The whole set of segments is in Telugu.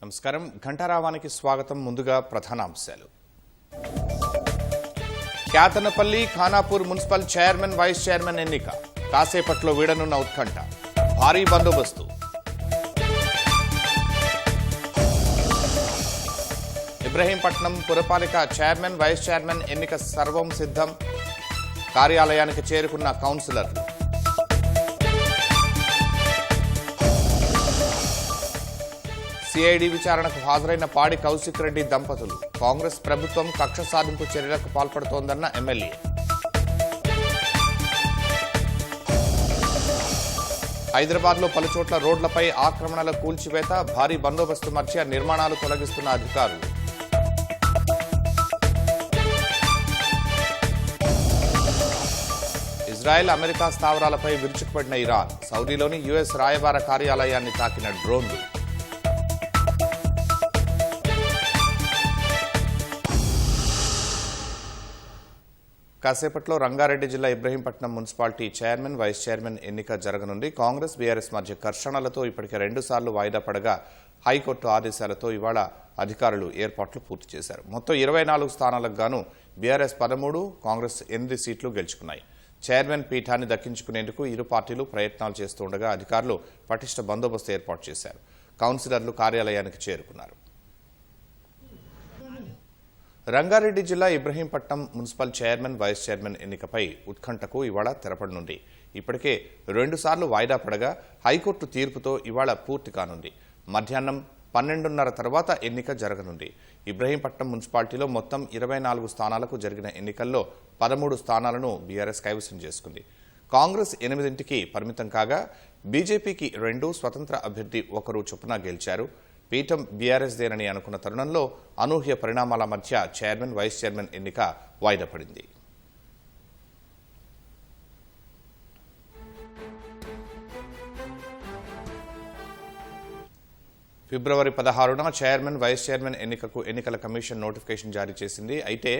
నమస్కారం ఘంటారావానికి స్వాగతం. ముందుగా ప్రధానాంశాలు. Kyathanapalli Khanapur municipal chairman vice chairman ఎన్నిక కాసేపట్లో వీడనున్న ఉత్కంఠ, భారీ బందోబస్తు. ఇబ్రహీంపట్నం పురపాలిక చైర్మన్ వైస్ చైర్మన్ ఎన్నిక సర్వం సిద్ధం, కార్యాలయానికి చేరుకున్న కౌన్సిలర్లు. సిఐడి విచారణకు హాజరైన పాడి కౌశిక్ రెడ్డి దంపతులు. కాంగ్రెస్ ప్రభుత్వం కక్ష సాధింపు చర్యలకు పాల్పడుతోందన్న ఎమ్మెల్యే. హైదరాబాద్లో పలుచోట్ల రోడ్లపై ఆక్రమణల కూల్చివేత, భారీ బందోబస్తు మధ్య నిర్మాణాలు తొలగిస్తున్న అధికారులు. ఇజ్రాయెల్ అమెరికా స్థావరాలపై విరుచుకుపడిన ఇరాన్. సౌదీలోని యుఎస్ రాయబార కార్యాలయాన్ని తాకిన డ్రోన్లు. కాసేపట్లో రంగారెడ్డి జిల్లా Ibrahimpatnam municipality chairman vice chairman ఎన్నిక జరగనుంది. కాంగ్రెస్ బీఆర్ఎస్ మధ్య ఘర్షణలతో ఇప్పటికే 2 సార్లు వాయిదా పడగా హైకోర్టు ఆదేశాలతో ఇవాళ అధికారులు ఏర్పాట్లు పూర్తి చేశారు. మొత్తం 24 స్థానాలకు గాను బీఆర్ఎస్ 13, కాంగ్రెస్ 8 సీట్లు గెలుచుకున్నాయి. చైర్మన్ పీఠాన్ని దక్కించుకునేందుకు ఇరు పార్టీలు ప్రయత్నాలు చేస్తుండగా అధికారులు పటిష్ట బందోబస్తు ఏర్పాటు చేశారు. కౌన్సిలర్లు కార్యాలయానికి చేరుకున్నారు. రంగారెడ్డి జిల్లా Ibrahimpatnam municipal chairman vice chairman ఎన్నికపై ఉత్కంఠకు ఇవాళ తెరపడనుంది. ఇప్పటికే 2 సార్లు వాయిదా పడగా హైకోర్టు తీర్పుతో ఇవాళ పూర్తి కానుంది. మధ్యాహ్నం 12:30 తర్వాత ఎన్నిక జరగనుంది. ఇబ్రహీంపట్నం మున్సిపాలిటీలో మొత్తం 24 స్థానాలకు జరిగిన ఎన్నికల్లో 13 స్థానాలను బీఆర్ఎస్ కైవసం చేసుకుంది. కాంగ్రెస్ 8కి పరిమితం కాగా బీజేపీకి 2, స్వతంత్ర అభ్యర్థి 1 చొప్పున గెలిచారు. పీఠం బీఆర్ఎస్దేనని అనుకున్న తరుణంలో అనూహ్య పరిణామాల మధ్య చైర్మన్ వైస్ చైర్మన్ ఎన్నిక వాయిదా పడింది. ఫిబ్రవరి 16న చైర్మన్ వైస్ చైర్మన్ ఎన్నికకు ఎన్నికల కమిషన్ నోటిఫికేషన్ జారీ చేసింది. అయితే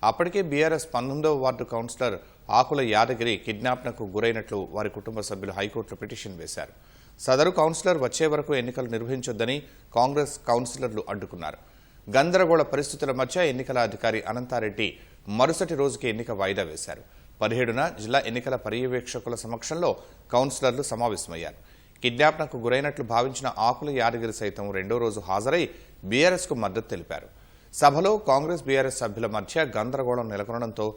అప్పటికే బీఆర్ఎస్ 19వ వార్డు కౌన్సిలర్ ఆకుల యాదగిరి కిడ్నాప్నకు గురైనట్లు వారి కుటుంబ సభ్యులు హైకోర్టులో పిటిషన్ వేశారు. సదరు కౌన్సిలర్ వచ్చే వరకు ఎన్నికలు నిర్వహించొద్దని కాంగ్రెస్ కౌన్సిలర్లు అడ్డుకున్నారు. గందరగోళ పరిస్థితుల మధ్య ఎన్నికల అధికారి అనంతారెడ్డి మరుసటి రోజుకి ఎన్నిక వాయిదా వేశారు. 17న జిల్లా ఎన్నికల పర్యవేక్షకుల సమక్షంలో కౌన్సిలర్లు సమావేశమయ్యారు. కిడ్నాప్నకు గురైనట్లు భావించిన ఆకుల యాదగిరి సైతం 2వ రోజు హాజరై బీఆర్ఎస్కు మద్దతు తెలిపారు. సభలో కాంగ్రెస్ బీఆర్ఎస్ సభ్యుల మధ్య గందరగోళం నెలకొనడంతో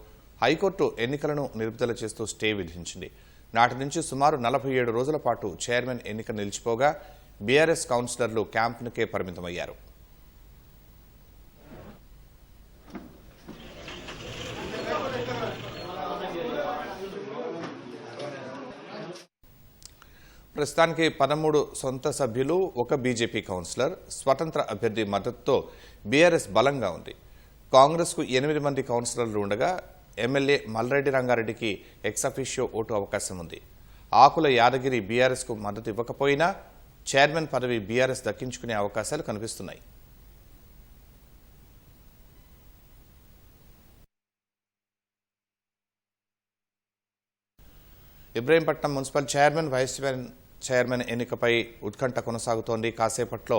హైకోర్టు ఎన్నికలను నిలుపుదల చేస్తూ స్టే విధించింది. నాటి నుంచి సుమారు 47 రోజుల పాటు చైర్మన్ ఎన్నిక నిలిచిపోగా బీఆర్ఎస్ కౌన్సిలర్లు క్యాంపునకే పరిమితమయ్యారు. ప్రస్తుతానికి 13 సొంత సభ్యులు, 1 బీజేపీ కౌన్సిలర్, స్వతంత్ర అభ్యర్థి మద్దతుతో బీఆర్ఎస్ బలంగా ఉంది. కాంగ్రెస్కు 8 మంది కౌన్సిలర్లు ఉండగా ఎమ్మెల్యే మల్రెడ్డి రంగారెడ్డికి ఎక్సఫిషియో ఓటు అవకాశం ఉంది. ఆకుల యాదగిరి బీఆర్ఎస్కు మద్దతు ఇవ్వకపోయినా చైర్మన్ పదవి బీఆర్ఎస్ దక్కించుకునే అవకాశాలు కనిపిస్తున్నాయి. Ibrahimpatnam municipal chairman vice chairman ఎన్నికపై ఉత్కంఠ కొనసాగుతోంది. కాసేపట్లో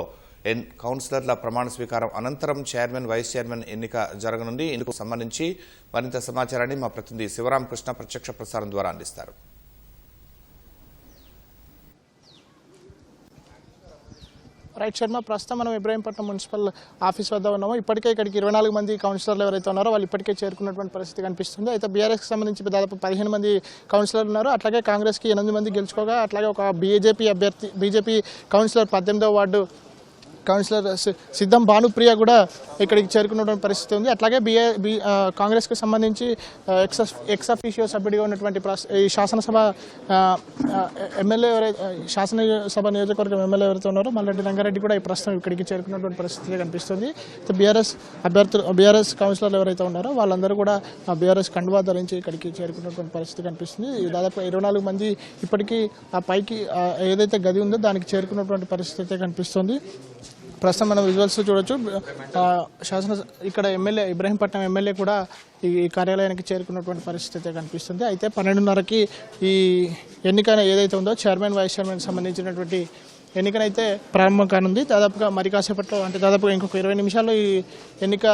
కౌన్సిలర్ల ప్రమాణ స్వీకారం అనంతరం చైర్మన్ వైస్ చైర్మన్ ఎన్నిక జరగనుంది. ఇందుకు సంబంధించి మరింత సమాచారాన్ని మా ప్రతినిధి శివరామకృష్ణ ప్రత్యక్ష ప్రసారం ద్వారా అందిస్తారు. రైట్ శర్మ, ప్రస్తుతం మనం ఇబ్రహీంపట్నం మున్సిపల్ ఆఫీస్ వద్ద ఉన్నాము. ఇప్పటికే ఇక్కడికి 24 మంది కౌన్సిలర్లు ఎవరైతే ఉన్నారో వాళ్ళు ఇప్పటికే చేరుకున్నటువంటి పరిస్థితి కనిపిస్తుంది. అయితే బీఆర్ఎస్కి సంబంధించి దాదాపు 15 మంది కౌన్సిలర్లు ఉన్నారు. అట్లాగే కాంగ్రెస్కి 8 మంది గెలుచుకోగా, అట్లాగే ఒక బీజేపీ కౌన్సిలర్ 18వ వార్డు కౌన్సిలర్ సిద్ధం భానుప్రియ కూడా ఇక్కడికి చేరుకున్నటువంటి పరిస్థితి ఉంది. అట్లాగే కాంగ్రెస్కి సంబంధించి ఎక్సఫిషియో సభ్యుడిగా ఉన్నటువంటి ఈ శాసనసభ ఎమ్మెల్యే శాసనసభ నియోజకవర్గం ఎమ్మెల్యే ఎవరైతే ఉన్నారో మల్రెడ్డి రంగారెడ్డి కూడా ఈ ప్రస్తుతం ఇక్కడికి చేరుకున్నటువంటి పరిస్థితి కనిపిస్తుంది. బీఆర్ఎస్ కౌన్సిలర్లు ఎవరైతే ఉన్నారో వాళ్ళందరూ కూడా బీఆర్ఎస్ కండువా ధరించి ఇక్కడికి చేరుకున్నటువంటి పరిస్థితి కనిపిస్తుంది. దాదాపు 24 మంది ఇప్పటికీ ఆ పైకి ఏదైతే గది ఉందో దానికి చేరుకున్నటువంటి పరిస్థితి కనిపిస్తుంది. ప్రస్తుతం మనం విజువల్స్ చూడొచ్చు. ఇక్కడ ఎమ్మెల్యే ఇబ్రహీంపట్నం ఎమ్మెల్యే కూడా ఈ కార్యాలయానికి చేరుకున్నటువంటి పరిస్థితి కనిపిస్తుంది. అయితే 12:30కి ఈ ఎన్నిక ఏదైతే ఉందో చైర్మన్ వైస్ చైర్మన్ సంబంధించినటువంటి ఎన్నికనైతే ప్రారంభం కానుంది. దాదాపుగా మరి కాసేపట్లో అంటే దాదాపుగా ఇంకొక 20 నిమిషాల్లో ఈ ఎన్నిక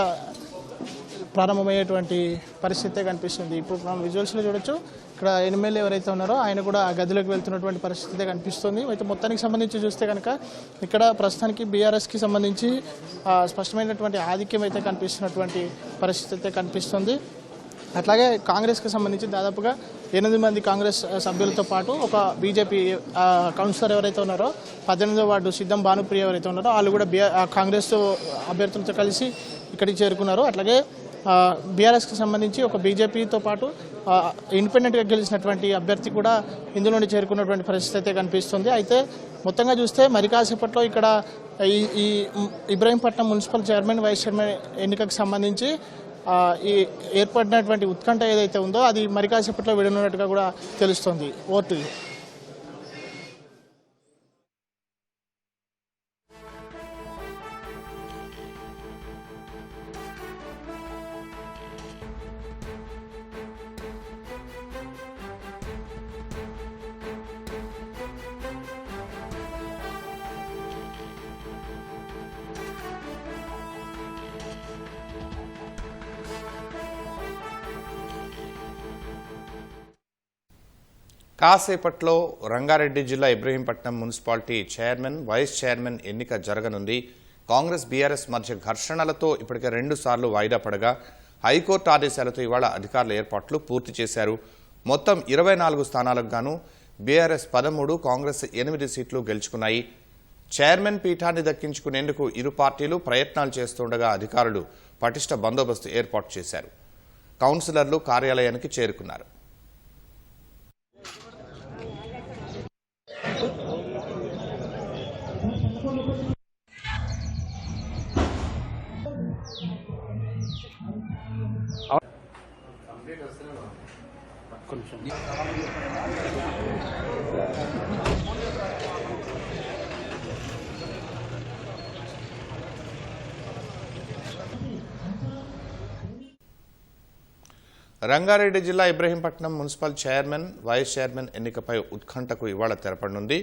ప్రారంభమయ్యేటువంటి పరిస్థితే కనిపిస్తుంది. ఇప్పుడు మనం విజువల్స్లో చూడొచ్చు, ఇక్కడ ఎమ్మెల్యే ఎవరైతే ఉన్నారో ఆయన కూడా ఆ గదిలోకి వెళ్తున్నటువంటి పరిస్థితే కనిపిస్తుంది. అయితే మొత్తానికి సంబంధించి చూస్తే కనుక ఇక్కడ ప్రస్తుతానికి బీఆర్ఎస్కి సంబంధించి స్పష్టమైనటువంటి ఆధిక్యం అయితే కనిపిస్తున్నటువంటి పరిస్థితి అయితే కనిపిస్తుంది. అట్లాగే కాంగ్రెస్కి సంబంధించి దాదాపుగా 8 మంది కాంగ్రెస్ సభ్యులతో పాటు ఒక బీజేపీ కౌన్సిలర్ ఎవరైతే ఉన్నారో 18వ వార్డు సిద్ధం భానుప్రియ ఎవరైతే ఉన్నారో వాళ్ళు కూడా కాంగ్రెస్ అభ్యర్థులతో కలిసి ఇక్కడికి చేరుకున్నారు. అట్లాగే బీఆర్ఎస్కి సంబంధించి ఒక బీజేపీతో పాటు ఇండిపెండెంట్గా గెలిచినటువంటి అభ్యర్థి కూడా ఇందులోనే చేరుకున్నటువంటి పరిస్థితి అయితే కనిపిస్తుంది. అయితే మొత్తంగా చూస్తే మరి కాసేపట్లో ఇక్కడ ఈ Ibrahimpatnam municipal chairman vice chairman ఎన్నికకు సంబంధించి ఈ ఏర్పడినటువంటి ఉత్కంఠ ఏదైతే ఉందో అది మరి కాసేపట్లో విడనున్నట్టుగా కూడా తెలుస్తోంది. ఓటు కాసేపట్లో రంగారెడ్డి జిల్లా Ibrahimpatnam municipality chairman vice chairman ఎన్నిక జరగనుంది. కాంగ్రెస్ బీఆర్ఎస్ మధ్య ఘర్షణలతో ఇప్పటికే 2 సార్లు వాయిదా పడగా హైకోర్టు ఆదేశాలతో ఇవాళ అధికారుల ఏర్పాట్లు పూర్తి చేశారు. మొత్తం 24 స్థానాలకు గాను బీఆర్ఎస్ 13, కాంగ్రెస్ 8 సీట్లు గెలుచుకున్నాయి. చైర్మన్ పీఠాన్ని దక్కించుకునేందుకు ఇరు పార్టీలు ప్రయత్నాలు చేస్తుండగా అధికారులు పటిష్ట బందోబస్తు ఏర్పాటు చేశారు. కౌన్సిలర్లు కార్యాలయానికి చేరుకున్నారు. రంగారెడ్డి జిల్లా Ibrahimpatnam municipal chairman vice chairman ఎన్నికపై ఉత్కంఠకు ఇవాళ తెరపడనుంది.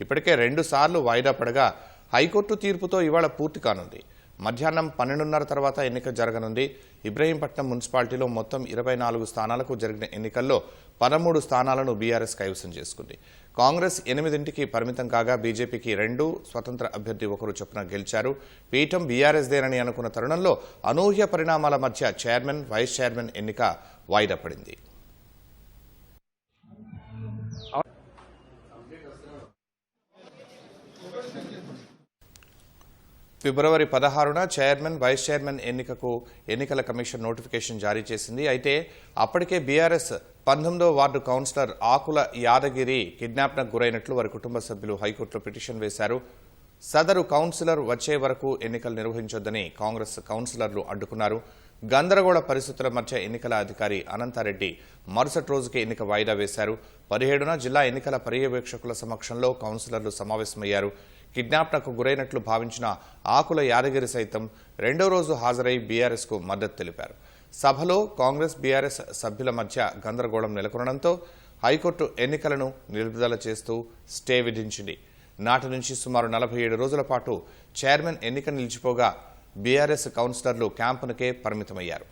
ఇప్పటికే 2 సార్లు వాయిదా పడగా హైకోర్టు తీర్పుతో ఇవాళ పూర్తి కానుంది. మధ్యాహ్నం 12:30 తర్వాత ఎన్నిక జరగనుంది. ఇబ్రహీంపట్నం మున్సిపాలిటీలో మొత్తం 24 స్థానాలకు జరిగిన ఎన్నికల్లో 13 స్థానాలను బీఆర్ఎస్ కైవసం చేసుకుంది. కాంగ్రెస్ 8కి పరిమితం కాగా బీజేపీకి 2, స్వతంత్ర అభ్యర్థి 1 చొప్పున గెలిచారు. పీఠం బీఆర్ఎస్దేనని అనుకున్న తరుణంలో అనూహ్య పరిణామాల మధ్య చైర్మన్ వైస్ చైర్మన్ ఎన్నిక వాయిదా పడింది. ఫిబ్రవరి 16న చైర్మన్ వైస్ చైర్మన్ ఎన్నికకు ఎన్నికల కమిషన్ నోటిఫికేషన్ జారీ చేసింది. అయితే అప్పటికే బీఆర్ఎస్ 19వ వార్డు కౌన్సిలర్ ఆకుల యాదగిరి కిడ్నాప్కు గురైనట్లు వారి కుటుంబ సభ్యులు హైకోర్టులో పిటిషన్ వేశారు. సదరు కౌన్సిలర్ వచ్చే వరకు ఎన్నికలు నిర్వహించొద్దని కాంగ్రెస్ కౌన్సిలర్లు అడ్డుకున్నారు. గందరగోళ పరిస్థితుల మధ్య ఎన్నికల అధికారి అనంతారెడ్డి మరుసటి రోజుకి ఎన్నిక వాయిదా వేశారు. 17న జిల్లా ఎన్నికల పర్యవేక్షకుల సమక్షంలో కౌన్సిలర్లు సమావేశమయ్యారు. కిడ్నాప్కు గురైనట్లు భావించిన ఆకుల యాదగిరి సైతం 2వ రోజు హాజరై బీఆర్ఎస్కు మద్దతు తెలిపారు. సభలో కాంగ్రెస్ బీఆర్ఎస్ సభ్యుల మధ్య గందరగోళం నెలకొనడంతో హైకోర్టు ఎన్నికలను నిలుపుదల చేస్తూ స్టే విధించింది. నాటి నుంచి సుమారు 47 రోజుల పాటు చైర్మన్ ఎన్నిక నిలిచిపోగా బీఆర్ఎస్ కౌన్సిలర్లు క్యాంపునకే పరిమితమయ్యారు.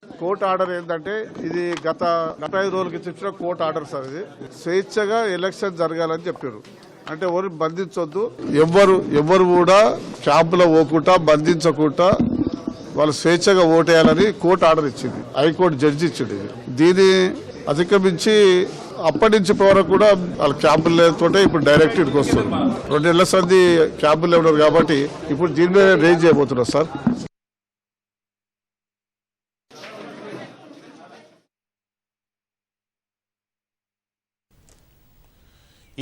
కోర్టు ఆర్డర్ ఏంటంటే ఇది గత 5 రోజుల క్రితం ఇచ్చిన కోర్టు ఆర్డర్ సార్. ఇది స్వేచ్ఛగా ఎలక్షన్ జరగాలని చెప్పారు. అంటే ఎవరు బంధించొద్దు, ఎవరు కూడా క్యాంపులో పోకుండా బంధించకుండా వాళ్ళు స్వేచ్ఛగా ఓటేయాలని కోర్టు ఆర్డర్ ఇచ్చింది. హైకోర్టు జడ్జి ఇచ్చింది. దీన్ని అధిగమించి అప్పటి నుంచి వరకు కూడా వాళ్ళు క్యాంపులు లేకపోతే ఇప్పుడు డైరెక్ట్ ఇక్కడికి వస్తుంది. 2 నెలల సంది క్యాంపులు ఉన్నారు కాబట్టి ఇప్పుడు దీని మీద రేజ్ చేయబోతున్నారు సార్.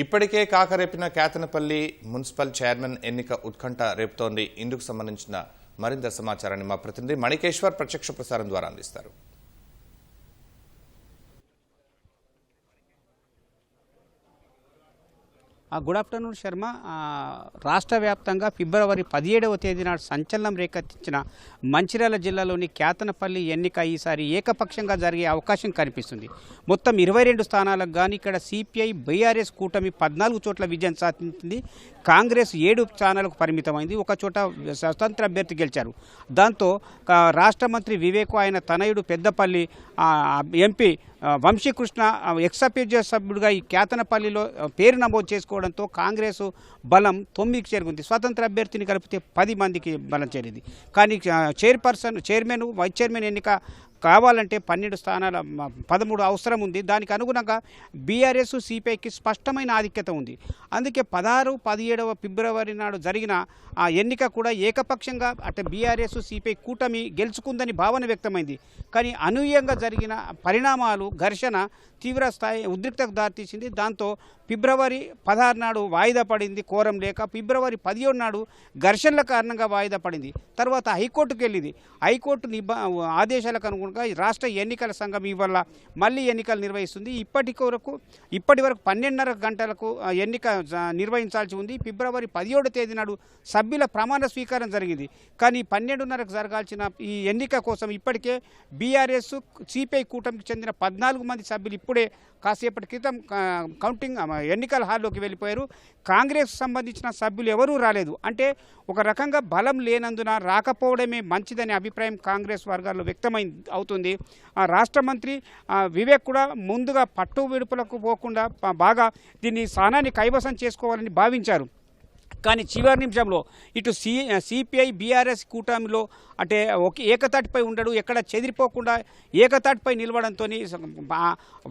ఇప్పటికే కాకరేపిన కేతనపల్లి మున్సిపల్ చైర్మన్ ఎన్నిక ఉత్కంఠ రేపుతోంది. ఇందుకు సంబంధించిన మరింత సమాచారాన్ని మా ప్రతినిధి మణికేశ్వర్ ప్రత్యక్ష ప్రసారం ద్వారా అందిస్తారు. Good afternoon Sharma. రాష్ట్ర వ్యాప్తంగా ఫిబ్రవరి 17వ తేదీ నాడు సంచలనం రేకెత్తించిన మంచిర్యాల జిల్లాలోని కేతనపల్లి ఎన్నిక ఈసారి ఏకపక్షంగా జరిగే అవకాశం కనిపిస్తుంది. మొత్తం 22 స్థానాలకు గాను ఇక్కడ సిపిఐ బీఆర్ఎస్ కూటమి 14 చోట్ల విజయం సాధించింది. కాంగ్రెస్ 7 స్థానాలకు పరిమితమైంది. ఒక చోట స్వతంత్ర అభ్యర్థి గెలిచారు. దాంతో రాష్ట్ర మంత్రి వివేక్ ఆయన తనయుడు పెద్దపల్లి ఎంపీ వంశీకృష్ణ ఎక్సఫీజియో సభ్యుడిగా ఈ కేతనపల్లిలో పేరు నమోదు చేసుకోవడంతో కాంగ్రెస్ బలం 9కి చేరుకుంది. స్వతంత్ర అభ్యర్థిని కలిపితే 10 మందికి బలం చేరింది. కానీ చైర్మన్ వైస్ చైర్మన్ ఎన్నిక కావాలంటే 12 స్థానాల 13 అవసరం ఉంది. దానికి అనుగుణంగా బీఆర్ఎస్ సిపిఐకి స్పష్టమైన ఆధిక్యత ఉంది. అందుకే 16, 17 ఫిబ్రవరి నాడు జరిగిన ఆ ఎన్నిక కూడా ఏకపక్షంగా అటు బీఆర్ఎస్ సిపిఐ కూటమి గెలుచుకుందని భావన వ్యక్తమైంది. కానీ అనూహ్యంగా జరిగిన పరిణామాలు ఘర్షణ తీవ్ర స్థాయి ఉద్రిక్తకు దారితీసింది. దాంతో ఫిబ్రవరి 16 నాడు వాయిదా పడింది కోరం లేక. ఫిబ్రవరి 17 నాడు ఘర్షణల కారణంగా వాయిదా పడింది. తర్వాత హైకోర్టుకు వెళ్ళింది. హైకోర్టు ఆదేశాలకు అనుగుణంగా రాష్ట్ర ఎన్నికల సంఘం ఇవాళ మళ్ళీ ఎన్నికలు నిర్వహిస్తుంది. ఇప్పటి వరకు 12:30 గంటలకు ఎన్నిక నిర్వహించాల్సి ఉంది. ఫిబ్రవరి 17వ తేదీ నాడు సభ్యుల ప్రమాణ స్వీకారం జరిగింది. కానీ 12:30కు జరగాల్సిన ఈ ఎన్నిక కోసం ఇప్పటికే బీఆర్ఎస్ సిపిఐ కూటమికి చెందిన 14 మంది సభ్యులు ఇప్పుడే కాసేపటి క్రితం కౌంటింగ్ ఎన్నికల హాల్లోకి వెళ్ళిపోయారు. కాంగ్రెస్ సంబంధించిన సభ్యులు ఎవరూ రాలేదు. అంటే ఒక రకంగా బలం లేనందున రాకపోవడమే మంచిదనే అభిప్రాయం కాంగ్రెస్ వర్గాల్లో అవుతుంది. రాష్ట్ర మంత్రి వివేక్ కూడా ముందుగా పట్టు విడుపులకు పోకుండా బాగా దీన్ని స్థానాన్ని కైవసం చేసుకోవాలని భావించారు. కానీ చివరి నిమిషంలో ఇటు సిపిఐ బీఆర్ఎస్ కూటమిలో అంటే ఏకతాటిపై ఉండడు, ఎక్కడ చెదిరిపోకుండా ఏకతాటిపై నిలవడంతో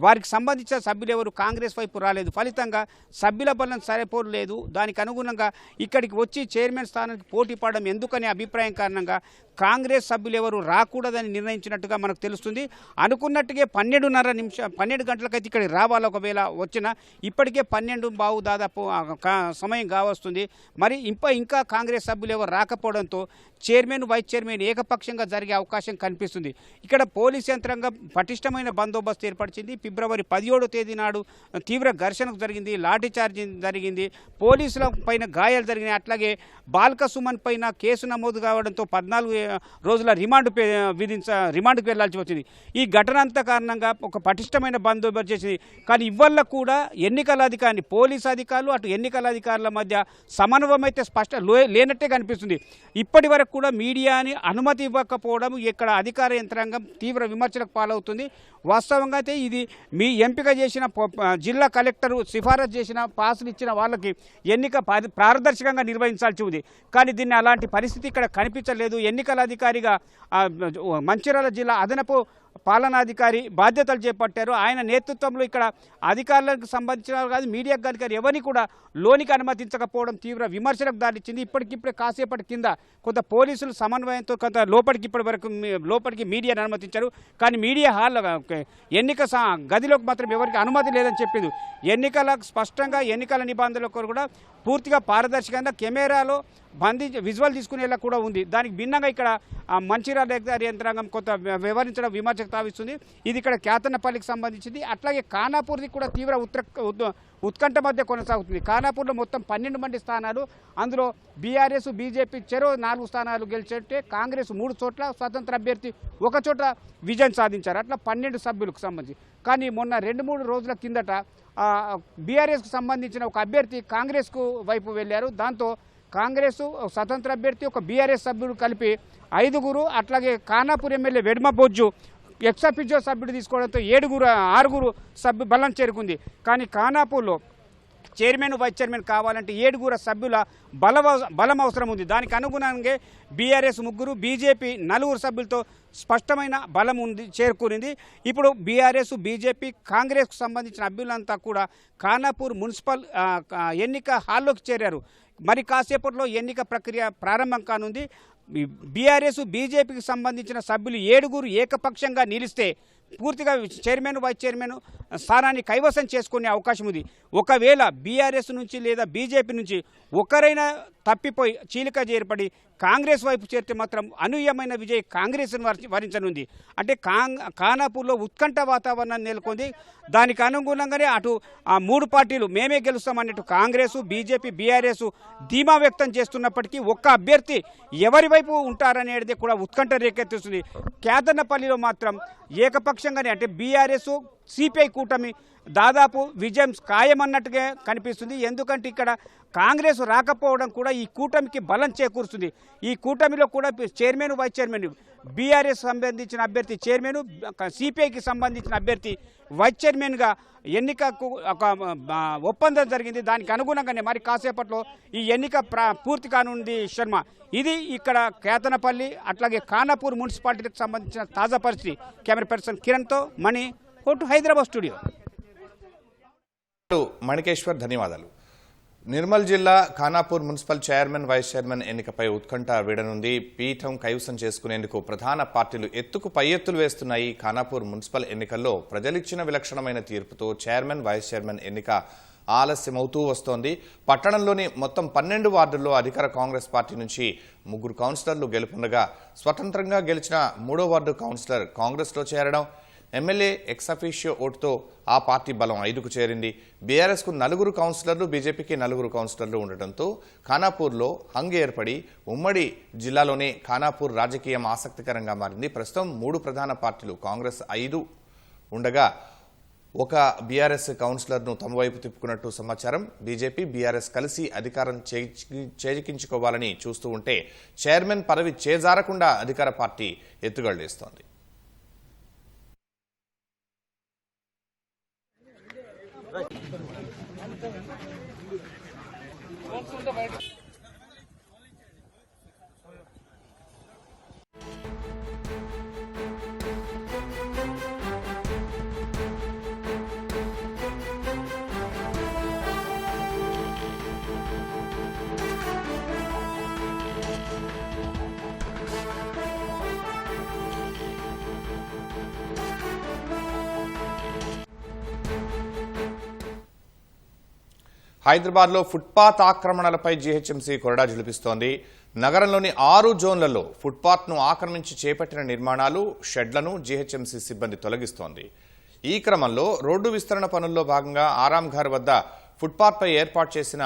వారికి సంబంధించిన సభ్యులు ఎవరు కాంగ్రెస్ వైపు రాలేదు. ఫలితంగా సభ్యుల బలం సరిపోలేదు. దానికి అనుగుణంగా ఇక్కడికి వచ్చి చైర్మన్ స్థానానికి పోటీ పడడం ఎందుకనే అభిప్రాయం కారణంగా కాంగ్రెస్ సభ్యులు ఎవరు రాకూడదని నిర్ణయించినట్టుగా మనకు తెలుస్తుంది. అనుకున్నట్టుగా 12 గంటలకైతే ఇక్కడికి రావాలి. ఒకవేళ వచ్చినా ఇప్పటికే 12 దాదాపు సమయం కావస్తుంది. మరి ఇంకా కాంగ్రెస్ సభ్యులు ఎవరు రాకపోవడంతో చైర్మన్ వైస్ చైర్మన్ ఏకపక్షంగా జరిగే అవకాశం కనిపిస్తుంది. ఇక్కడ పోలీస్ యంత్రాంగం పటిష్టమైన బందోబస్తు ఏర్పరిచింది. ఫిబ్రవరి 17వ తేదీ నాడు తీవ్ర ఘర్షణకు జరిగింది, లాఠీ చార్జింగ్ జరిగింది, పోలీసుల పైన గాయాలు జరిగినాయి. అట్లాగే బాల్క సుమన్ పైన కేసు నమోదు కావడంతో 14 రోజుల రిమాండ్కు వెళ్లాల్సి వచ్చింది. ఈ ఘటన అంతా కారణంగా ఒక పటిష్టమైన బందోబస్తు చేసింది. కానీ ఇవాళ కూడా ఎన్నికల అధికారిని పోలీసు అధికారులు అటు ఎన్నికల అధికారుల మధ్య సమన్వయం అయితే లేనట్టే కనిపిస్తుంది. ఇప్పటి వరకు కూడా మీడియాని అనుమతి ఇవ్వకపోవడం ఇక్కడ అధికార యంత్రాంగం తీవ్ర విమర్శలకు పాలవుతుంది. వాస్తవంగా అయితే ఇది మీ ఎంపిక చేసిన జిల్లా కలెక్టరు సిఫారసు చేసిన పాసులు ఇచ్చిన వాళ్ళకి ఎన్నిక పారదర్శకంగా నిర్వహించాల్సి ఉంది. కానీ దీన్ని అలాంటి పరిస్థితి ఇక్కడ కనిపించలేదు. ఎన్నికల అధికారిగా మంచిర్యాల జిల్లా అదనపు పాలనాధికారి బాధ్యతలు చేపట్టారు. ఆయన నేతృత్వంలో ఇక్కడ అధికారులకు సంబంధించిన కాదు మీడియాకు కానీ ఎవరిని కూడా లోనికి అనుమతించకపోవడం తీవ్ర విమర్శలకు దారిచ్చింది. ఇప్పటికిప్పుడే కాసేపటి కింద కొంత పోలీసులు సమన్వయంతో కొంత లోపలికి మీడియాను అనుమతించారు. కానీ మీడియా హాల్ ఎన్నిక గదిలోకి మాత్రం ఎవరికి అనుమతి లేదని చెప్పింది. ఎన్నికలకు స్పష్టంగా ఎన్నికల నిబంధనలకు కూడా పూర్తిగా పారదర్శకంగా కెమెరాలో విజువల్ తీసుకునేలా కూడా ఉంది. దానికి భిన్నంగా ఇక్కడ మంచిర్యాల యంత్రాంగం కొంత వ్యవహరించడం విమర్శకు తావిస్తుంది. ఇది ఇక్కడ కేతనపల్లికి సంబంధించింది. అట్లాగే ఖానాపూర్ది కూడా తీవ్ర ఉత్కంఠ మధ్య కొనసాగుతుంది. ఖానాపూర్లో మొత్తం 12 మంది స్థానాలు, అందులో బీఆర్ఎస్ బీజేపీ చెరో 4 స్థానాలు గెలిచేటే కాంగ్రెస్ 3 చోట్ల, స్వతంత్ర అభ్యర్థి 1 చోట విజయం సాధించారు. అట్లా 12 సభ్యులకు సంబంధించి. కానీ మొన్న 2-3 రోజుల కిందట బీఆర్ఎస్కు సంబంధించిన ఒక అభ్యర్థి కాంగ్రెస్కు వైపు వెళ్ళారు. దాంతో కాంగ్రెస్ స్వతంత్ర అభ్యర్థి ఒక బీఆర్ఎస్ సభ్యుడు కలిపి 5 అట్లాగే ఖానాపూర్ ఎమ్మెల్యే వెడ్మ బొజ్జు ఎక్సఫీజియో సభ్యుడు తీసుకోవడంతో 6 సభ్యు బలం చేరుకుంది. కానీ ఖానాపూర్లో చైర్మన్ వైస్ చైర్మన్ కావాలంటే 7 సభ్యుల బలం అవసరం ఉంది. దానికి అనుగుణంగా బీఆర్ఎస్ 3, బీజేపీ 4 సభ్యులతో స్పష్టమైన బలం చేరుకునింది. ఇప్పుడు బీఆర్ఎస్ బీజేపీ కాంగ్రెస్కు సంబంధించిన అభ్యులంతా కూడా ఖానాపూర్ మున్సిపల్ ఎన్నిక హాల్లోకి చేరారు. మరి కాసేపట్లో ఎన్నిక ప్రక్రియ ప్రారంభం కానుంది. బీఆర్ఎస్ బీజేపీకి సంబంధించిన సభ్యులు 7 ఏకపక్షంగా నిలిస్తే పూర్తిగా చైర్మన్ వైస్ చైర్మన్ స్థానాన్ని కైవసం చేసుకునే అవకాశం ఉంది. ఒకవేళ బీఆర్ఎస్ నుంచి లేదా బీజేపీ నుంచి ఒకరైనా తప్పిపోయి చీలిక ఏర్పడి కాంగ్రెస్ వైపు చేరితే మాత్రం అనూహ్యమైన విజయ్ కాంగ్రెస్ను వరించనుంది. అంటే ఖానాపూర్లో ఉత్కంఠ వాతావరణం నెలకొంది. దానికి అనుగుణంగానే అటు ఆ 3 పార్టీలు మేమే గెలుస్తామన్నట్టు కాంగ్రెస్, బీజేపీ, బీఆర్ఎస్ ధీమా వ్యక్తం చేస్తున్నప్పటికీ ఒక్క అభ్యర్థి ఎవరి వైపు ఉంటారనేది కూడా ఉత్కంఠ రేకెత్తిస్తుంది. కేతన్నపల్లిలో మాత్రం ఏకపక్షంగానే అంటే బీఆర్ఎస్ సిపిఐ కూటమి దాదాపు విజయం ఖాయమన్నట్టుగా కనిపిస్తుంది. ఎందుకంటే ఇక్కడ కాంగ్రెస్ రాకపోవడం కూడా ఈ కూటమికి బలం చేకూరుస్తుంది. ఈ కూటమిలో కూడా చైర్మన్, వైస్ చైర్మన్ బీఆర్ఎస్ సంబంధించిన అభ్యర్థి చైర్మన్, సిపిఐకి సంబంధించిన అభ్యర్థి వైస్ చైర్మన్గా ఎన్నికకు ఒక ఒప్పందం జరిగింది. దానికి అనుగుణంగానే మరి కాసేపట్లో ఈ ఎన్నిక పూర్తి కానుంది. శర్మ, ఇది ఇక్కడ కేతనపల్లి అట్లాగే ఖానాపూర్ మున్సిపాలిటీకి సంబంధించిన తాజా పరిస్థితి. కెమెరా పర్సన్ కిరణ్తో మణి, కోటు హైదరాబాద్ స్టూడియో. మణికేశ్వర్, ధన్యవాదాలు. నిర్మల్ జిల్లా Khanapur municipal chairman, vice chairman ఎన్నికపై ఉత్కంఠ వీడనుంది. పీఠం కైవసం చేసుకునేందుకు ప్రధాన పార్టీలు ఎత్తుకు పై ఎత్తులు వేస్తున్నాయి. ఖానాపూర్ మున్సిపల్ ఎన్నికల్లో ప్రజలిచ్చిన విలక్షణమైన తీర్పుతో చైర్మన్, వైస్ చైర్మన్ ఎన్నిక ఆలస్యమవుతూ వస్తోంది. పట్టణంలోని మొత్తం 12 వార్డుల్లో అధికార కాంగ్రెస్ పార్టీ నుంచి 3 కౌన్సిలర్లు గెలుపొందగా స్వతంత్రంగా గెలిచిన 3వ వార్డు కౌన్సిలర్ కాంగ్రెస్లో చేరడం, ఎమ్మెల్యే ఎక్సఫీషియో ఓటుతో ఆ పార్టీ బలం 5కు చేరింది. బీఆర్ఎస్కు 4 కౌన్సిలర్లు, బీజేపీకి 4 కౌన్సిలర్లు ఉండటంతో ఖానాపూర్లో హంగ్ ఏర్పడి ఉమ్మడి జిల్లాలోనే ఖానాపూర్ రాజకీయం ఆసక్తికరంగా మారింది. ప్రస్తుతం 3 ప్రధాన పార్టీలు కాంగ్రెస్ 5 ఉండగా ఒక బీఆర్ఎస్ కౌన్సిలర్ను తమ వైపు తిప్పుకున్నట్టు సమాచారం. బీజేపీ, బీఆర్ఎస్ కలిసి అధికారం చేజిక్కించుకోవాలని చూస్తూ ఉంటే చైర్మన్ పదవి చేజారకుండా అధికార పార్టీ ఎత్తుగడలేస్తోంది. హైదరాబాద్లో ఫుట్పాత్ ఆక్రమణలపై జీహెచ్ఎంసీ కొరడా జులిపిస్తోంది. నగరంలోని 6 జోన్లలో ఫుట్పాత్ను ఆక్రమించి చేపట్టిన నిర్మాణాలు, షెడ్లను జీహెచ్ఎంసీ సిబ్బంది తొలగిస్తోంది. ఈ క్రమంలో రోడ్డు విస్తరణ పనుల్లో భాగంగా ఆరాంఘర్ వద్ద ఫుట్పాత్పై ఏర్పాటు చేసిన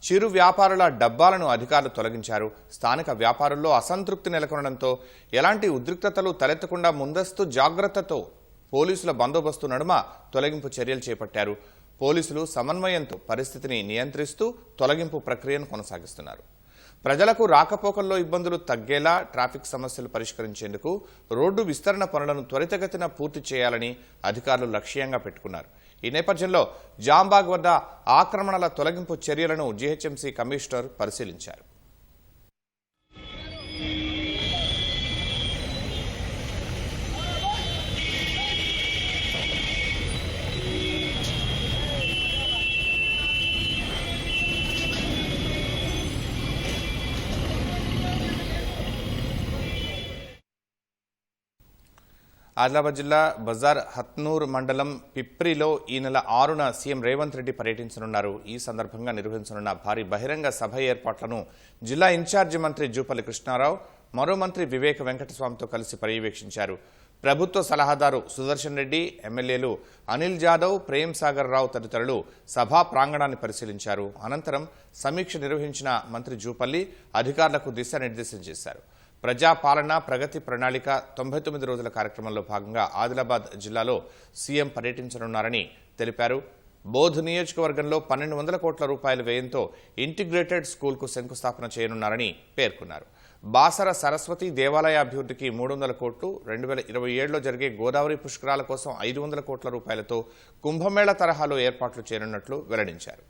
చిరు వ్యాపారుల డబ్బాలను అధికారులు తొలగించారు. స్థానిక వ్యాపారుల్లో అసంతృప్తి నెలకొనడంతో ఎలాంటి ఉద్రిక్తతలు తలెత్తకుండా ముందస్తు జాగ్రత్తతో పోలీసుల బందోబస్తు నడుమ తొలగింపు చర్యలు చేపట్టారు. పోలీసులు సమన్వయంతో పరిస్థితిని నియంత్రిస్తూ తొలగింపు ప్రక్రియను కొనసాగిస్తున్నారు. ప్రజలకు రాకపోకల్లో ఇబ్బందులు తగ్గేలా ట్రాఫిక్ సమస్యలు పరిష్కరించేందుకు రోడ్డు విస్తరణ పనులను త్వరితగతిన పూర్తి చేయాలని అధికారులు లక్ష్యంగా పెట్టుకున్నారు. ఈ నేపథ్యంలో జాంబాగ్ వద్ద ఆక్రమణల తొలగింపు చర్యలను జీహెచ్ఎంసీ కమిషనర్ పరిశీలించారు. ఆదిలాబాద్ జిల్లా బజార్ హత్నూర్ మండలం పిప్రిలో ఈ నెల 6న సీఎం రేవంత్ రెడ్డి పర్యటించనున్నారు. ఈ సందర్భంగా నిర్వహించనున్న భారీ బహిరంగ సభ ఏర్పాట్లను జిల్లా ఇన్ఛార్జి మంత్రి జూపల్లి కృష్ణారావు, మరో మంత్రి వివేక వెంకటస్వామితో కలిసి పర్యవేక్షించారు. ప్రభుత్వ సలహాదారు సుదర్శన్ రెడ్డి, ఎమ్మెల్యేలు అనిల్ జాదవ్, ప్రేమ్ సాగర్ రావు తదితరులు సభా ప్రాంగణాన్ని పరిశీలించారు. అనంతరం సమీక్ష నిర్వహించిన మంత్రి జూపల్లి అధికారులకు దిశానిర్దేశం చేశారు. ప్రజాపాలన ప్రగతి ప్రణాళిక 99 రోజుల కార్యక్రమంలో భాగంగా ఆదిలాబాద్ జిల్లాలో సీఎం పర్యటించనున్నారని తెలిపారు. బోధ్ నియోజకవర్గంలో 1200 కోట్ల రూపాయల వ్యయంతో ఇంటిగ్రేటెడ్ స్కూల్కు శంకుస్థాపన చేయనున్నారని పేర్కొన్నారు. బాసర సరస్వతి దేవాలయ అభివృద్ధికి 300 కోట్లు, 2027లో జరిగే గోదావరి పుష్కరాల కోసం 500 కోట్ల రూపాయలతో కుంభమేళ తరహాలో ఏర్పాట్లు చేయనున్నట్లు వెల్లడించారు.